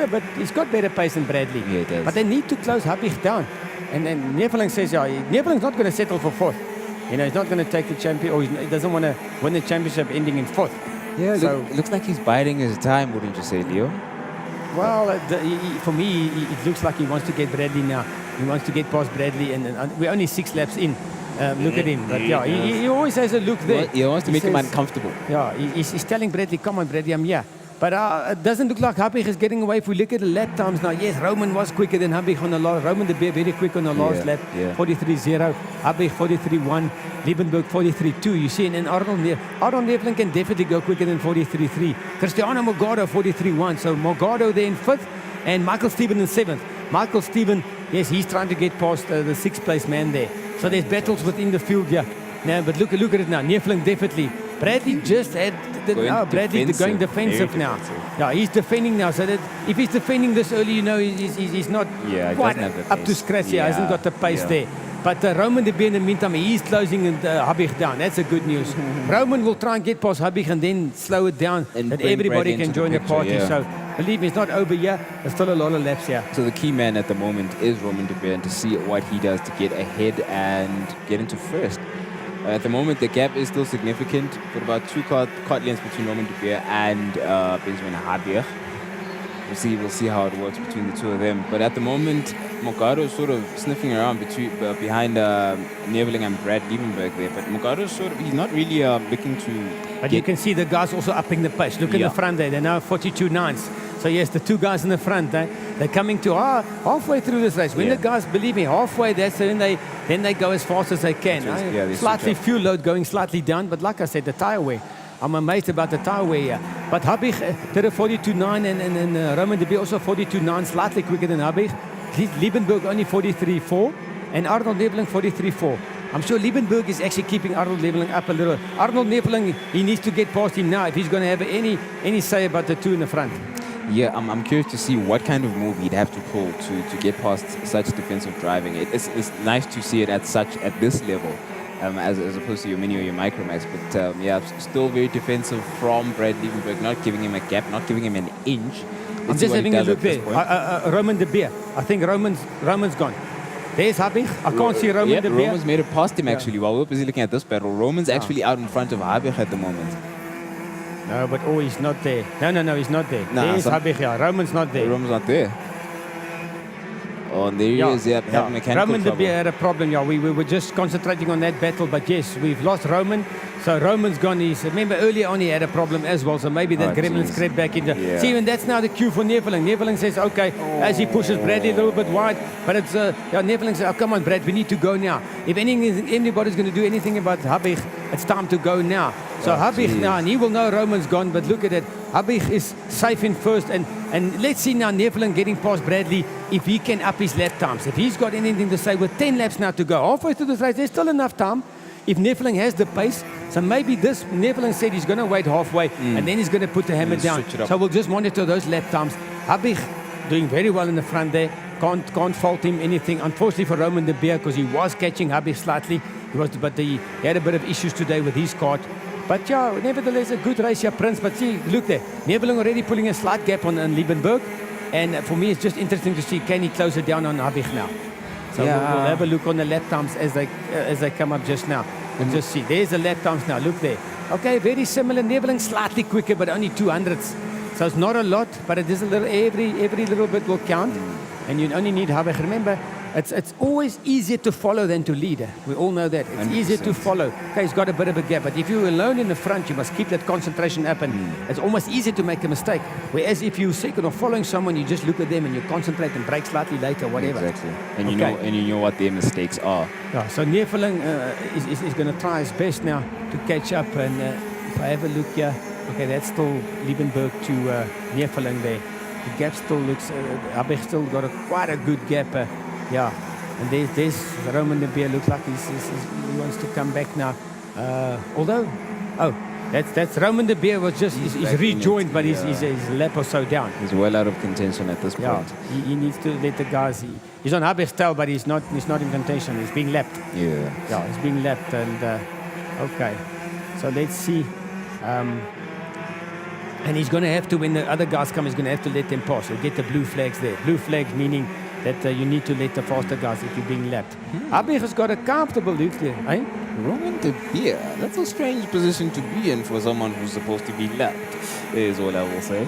better pace than Bradley. Yeah, he does. But they need to close Habig down. And then Neveling says, Neveling's not going to settle for 4th. You know, he's not going to take the champion, or he doesn't want to win the championship ending in 4th. Yeah, so looks like he's biding his time, wouldn't you say, Leo? Well, for me, it looks like he wants to get Bradley now. He wants to get past Bradley, and we're only 6 laps in. Look at him. But yeah, he always has a look there. He wants to make him uncomfortable. Yeah, he's telling Bradley, "Come on, Bradley, I'm here." But it doesn't look like Habig is getting away. If we look at the lap times now, yes, Roman was quicker than Habig on the last. Roman de Beer very quick on the last lap, 43.0. Habig 43.1. Liebenberg 43.2. You see, and then Arnold Neveling can definitely go quicker than 43.3. Cristiano Morgado 43.1. So Morgado there in 5th, and Michael Steven in 7th. Michael Steven, yes, he's trying to get past the 6th place man there. So there's battles within the field, yeah. Now, but look at it now. Neveling definitely. Bradley just had Bradley going defensive now. Yeah, he's defending now. So that if he's defending this early, you know, he's not quite up to scratch. Yeah, he hasn't got the pace there. But Roman de Beer in the meantime, he's closing Habig down. That's a good news. Roman will try and get past Habig and then slow it down, and that everybody can join the party. So believe me, it's not over yet. There's still a lot of laps here. So the key man at the moment is Roman de Beer, and to see what he does to get ahead and get into 1st. At the moment, the gap is still significant, with about 2 kart lengths between Roman de Beer and Benjamin Habig. We'll see how it works between the two of them. But at the moment, Morgado is sort of sniffing around behind Neveling and Brad Liebenberg there. But Morgado is he's not really looking to. But you can see the guys also upping the pace. Look in the front there. They're now 42.9s. So yes, the 2 guys in the front, they're coming to halfway through this race. When the guys, believe me, halfway, then they go as fast as they can. Slightly fuel load going slightly down, but like I said, the tire wear. I'm amazed about the tire wear here. But Habig did a 42.9, and Roman de Beer also 42.9, slightly quicker than Habig. Liebenberg only 43.4, and Arnold Neveling 43.4. I'm sure Liebenberg is actually keeping Arnold Neveling up a little. Arnold Neveling, he needs to get past him now if he's going to have any say about the 2 in the front. Yeah, I'm curious to see what kind of move he'd have to pull to get past such defensive driving. It's nice to see it at this level, as opposed to your mini or your micromax. But still very defensive from Brad Liebenberg, not giving him a gap, not giving him an inch. I'm just having a look there. Roman de Beer. I think Roman's gone. There's Habig. I can't see Roman de Beer. Roman's made it past him actually. While we're busy looking at this battle, Roman's actually out in front of Habig at the moment. No, but he's not there. No, he's not there. There's Habig, Roman's not there. Roman's not there. Oh, and there he is, having mechanical Roman de Beer had a problem, We were just concentrating on that battle, but yes, we've lost Roman. So Roman's gone. Remember earlier on he had a problem as well, so maybe that gremlin's crept back into. See, and that's now the cue for Neveling. Neveling says, okay, as he pushes Bradley a little bit wide, but it's Neveling says, oh, come on, Brad, we need to go now. If anybody's going to do anything about Habig, it's time to go now. So Habig now, and he will know Roman's gone, but look at it. Habig is safe in 1st, and let's see now Neveling getting past Bradley if he can up his lap times. If he's got anything to say with 10 laps now to go, halfway through this race, there's still enough time. If Neveling has the pace, so maybe Neveling said he's going to wait halfway and then he's going to put the hammer down. So we'll just monitor those lap times. Habig doing very well in the front there. Can't fault him anything. Unfortunately for Roman de Beer, because he was catching Habig slightly. He had a bit of issues today with his kart. But yeah, nevertheless, a good race here, Prince. But see, look there. Neveling already pulling a slight gap on Liebenberg. And for me, it's just interesting to see, can he close it down on Habig now? So we'll have a look on the lap times as they come up just now. And just see, there's the lap times now. Look there. Okay, very similar. Neveling slightly quicker, but only 200ths. So it's not a lot, but it is a little. Every little bit will count. And you only need Habig. Remember, it's always easier to follow than to lead. We all know that. It's 100%. Easier to follow. Okay, he's got a bit of a gap, but if you're alone in the front, you must keep that concentration up, and it's almost easier to make a mistake. Whereas if you're second or following someone, you just look at them and you concentrate and brake slightly later, whatever. Exactly. And you know what their mistakes are. Yeah. So Neveling is going to try his best now to catch up. And if I have a look here, okay, that's still Liebenberg to Neveling there. The gap still looks. Habig still got quite a good gap. Yeah, and there's Roman de Beer. Looks like he wants to come back now. Although, that's Roman de Beer was just he's rejoined, but he's a lap or so down. He's well out of contention at this point. Yeah, he needs to let the guys. He's on Habig's tail, but he's not in contention. He's being lapped. Yeah, he's being lapped, and okay. So let's see. And he's going to have to, when the other guys come, he's going to have to let them pass. He'll get the blue flags there. Blue flags meaning that you need to let the faster guys if you're being lapped. Habig has got a comfortable loop there, eh? Roman de Beer. That's a strange position to be in for someone who's supposed to be lapped, is all I will say.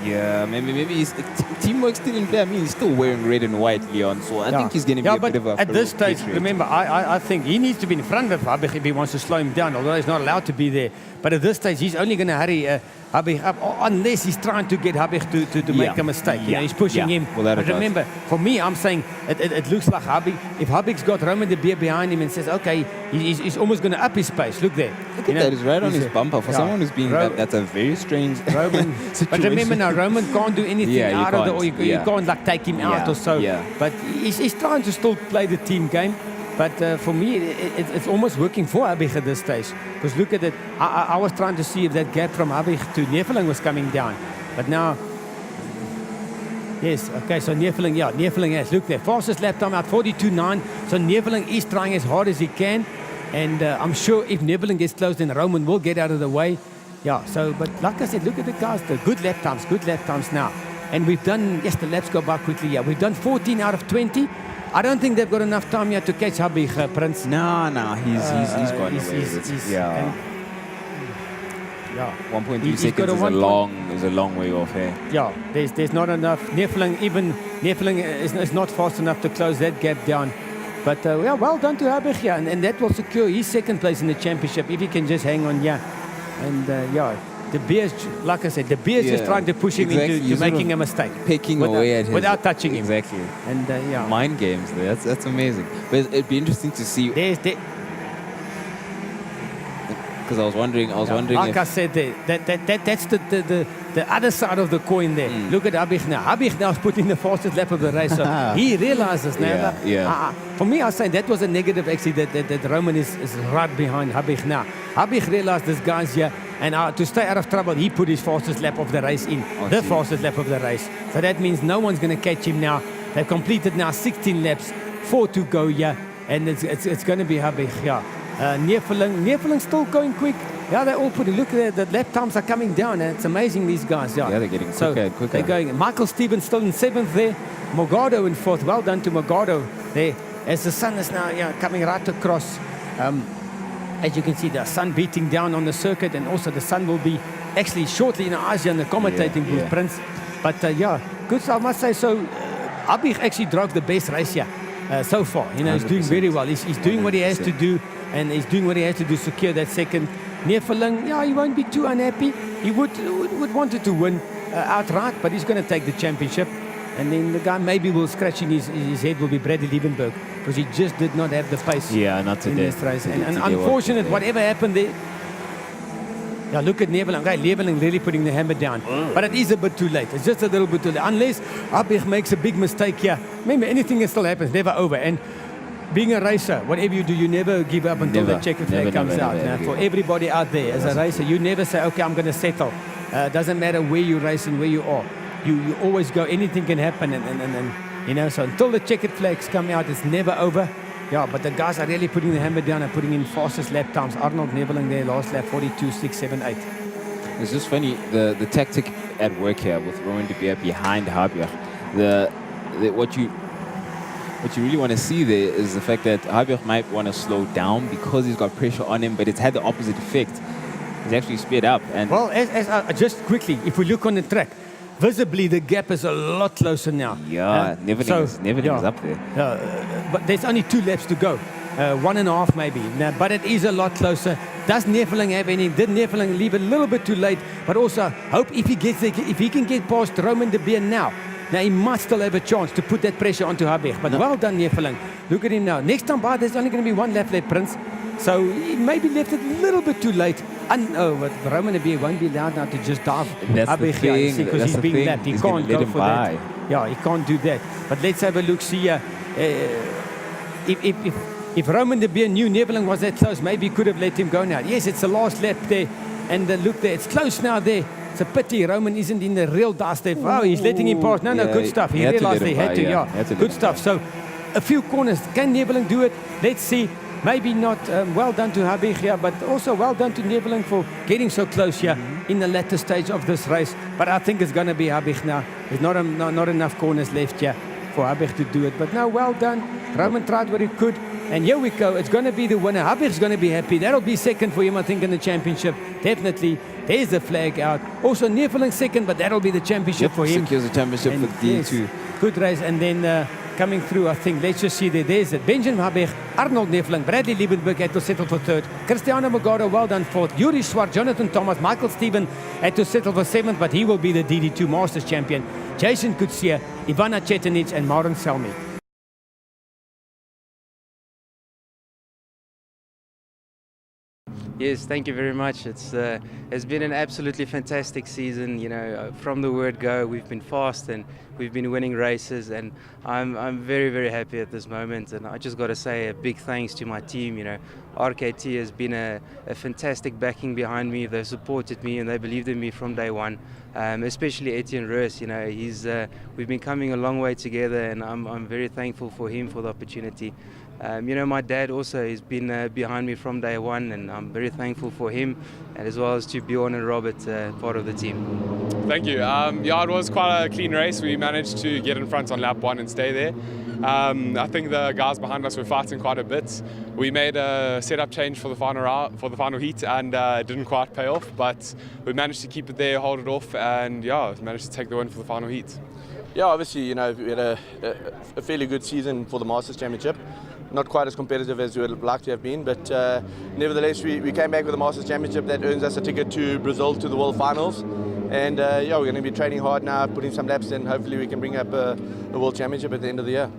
Yeah, maybe his teamwork still in play. I mean, he's still wearing red and white, Leon, so I think he's going to be a bit of a... at this stage, remember, I think he needs to be in front of Habig if he wants to slow him down, although he's not allowed to be there. But at this stage, he's only going to hurry Habig up, unless he's trying to get Habig to make a mistake. You know, he's pushing him. Well, but remember, for me, I'm saying it looks like Habig, if Habig's got Roman de Beer behind him and says, okay, he's almost going to up his pace. Look there. Look at that, he's right on his bumper. For someone who's being that's a very strange situation. But remember now, Roman can't do anything out of the, or you can't like take him out or so. But he's trying to still play the team game. But for me, it's almost working for Habig at this stage. Because look at it, I was trying to see if that gap from Habig to Neveling was coming down. But now, yes, okay, so Neveling has, look there, fastest lap time out, 42.9. So Neveling is trying as hard as he can. And I'm sure if Neveling gets close, then Roman will get out of the way. Yeah, so, but like I said, look at the guys, the good lap times now. And we've done, yes, the laps go by quickly, yeah. We've done 14 out of 20. I don't think they've got enough time yet to catch Habig, Prince. No, he's gone away with it. Yeah. 1.3 seconds is a long way off here. Yeah, there's not enough. Neveling is not fast enough to close that gap down. But well done to Habig here, and that will secure his second place in the championship if he can just hang on here. And the Beer's, like I said, the Beer's just trying to push him into making a mistake. Picking away at him. Without touching him. Exactly. And mind games there. That's amazing. But it'd be interesting to see. Because I was wondering like I said there, that's the other side of the coin there. Look at Habig now. Habig now is putting the fastest lap of the race. So he realizes now. For me, I was saying that was a negative actually, that Roman is right behind Habig now. Habig realized this guy's here, and to stay out of trouble, he put his fastest lap of the race in. Fastest lap of the race. So that means no one's going to catch him now. They've completed now 16 laps, 4 to go here, and it's going to be Habig, Neveling still going quick. Yeah, they all put it. Look at the lap times are coming down. It's amazing, these guys. Yeah, they're getting quicker and quicker. They're going. Michael Stevens still in 7th there. Morgado in 4th. Well done to Morgado there. As the sun is now coming right across. As you can see, the sun beating down on the circuit, and also the sun will be actually shortly in Asia in the commentating booth, Prince. But good. So I must say, so Habig actually drove the best race here so far. He's doing very well. He's doing what he has to do. And he's doing what he has to do to secure that second. Neveling, he won't be too unhappy. He would wanted to win outright, but he's going to take the championship. And then the guy maybe will scratching his head will be Bradley Liebenberg, because he just did not have the pace not today. In this race. And unfortunate, whatever happened there. Yeah, look at Neveling. Okay, Neveling really putting the hammer down. But it is a bit too late. It's just a little bit too late. Unless Habig makes a big mistake here. Remember, anything can still happen. It's never over. And being a racer, whatever you do, you never give up until the checkered flag comes out. For everybody out there, as a racer, you never say, okay, I'm going to settle. Doesn't matter where you race and where you are. You always go, anything can happen. And so until the checkered flags come out, it's never over. Yeah, but the guys are really putting the hammer down and putting in fastest lap times. Arnold Neveling there, last lap, 42.678. It's just funny, the tactic at work here with Rowan de Beer behind Habib. What you really want to see there is the fact that Habib might want to slow down because he's got pressure on him, but it's had the opposite effect. He's actually sped up. And well, just quickly, if we look on the track, visibly the gap is a lot closer now. Yeah, Neveling is up there. But there's only 2 laps to go. 1.5 maybe. Now, but it is a lot closer. Does Neveling have any? Did Neveling leave a little bit too late? But also hope if he can get past Roman de Beer now he must still have a chance to put that pressure onto Habib. But well done, Neveling. Look at him now. Next time by, there's only going to be 1 lap left, Prince. So he maybe left it a little bit too late. But Roman de Beer won't be allowed now to just dive Habib because he's being lapped. He can't go for that. Yeah, he can't do that. But let's have a look. See here. If Roman de Beer knew Neveling was that close, maybe he could have let him go now. Yes, it's the last lap there. And look there, it's close now there. It's a pity Roman isn't in the real dust there. Oh, he's letting him pass. No, good stuff. He realized he had to. Good stuff. So a few corners. Can Neveling do it? Let's see. Maybe not well done to Habib here, but also well done to Neveling for getting so close here in the latter stage of this race. But I think it's going to be Habib now. There's not enough corners left here for Habib to do it. But no, well done. Roman tried what he could. And here we go. It's going to be the winner. Habib's going to be happy. That'll be second for him, I think, in the championship. Definitely. There's the flag out. Also, Neveling second, but that'll be the championship for him. Secures the championship for D2. Yes, good race. And then coming through, I think, let's just see there. There's it. Benjamin Habib, Arnold Neveling, Bradley Liebenberg had to settle for 3rd. Cristiano Magaro, well done 4th. Yuri Swart, Jonathan Thomas, Michael Steven had to settle for 7th, but he will be the DD2 Masters champion. Jason Kutsia, Ivana Chetanic, and Maren Selmy. Yes, thank you very much. It's been an absolutely fantastic season. You know, from the word go, we've been fast and we've been winning races, and I'm very, very happy at this moment. And I just got to say a big thanks to my team. You know, RKT has been a fantastic backing behind me. They've supported me and they believed in me from day one. Especially Etienne Roos. You know, we've been coming a long way together, and I'm very thankful for him for the opportunity. You know, my dad also has been behind me from day one, and I'm very thankful for him, and as well as to Bjorn and Robert, part of the team. Thank you. Yeah, it was quite a clean race. We managed to get in front on lap 1 and stay there. I think the guys behind us were fighting quite a bit. We made a setup change for the final heat, and it didn't quite pay off, but we managed to keep it there, hold it off, and yeah, managed to take the win for the final heat. Yeah, obviously, you know, we had a fairly good season for the Masters Championship. Not quite as competitive as we would like to have been, but nevertheless, we came back with the Masters Championship. That earns us a ticket to Brazil to the World Finals. And yeah, we're going to be training hard now, putting some laps in. Hopefully we can bring up a World Championship at the end of the year.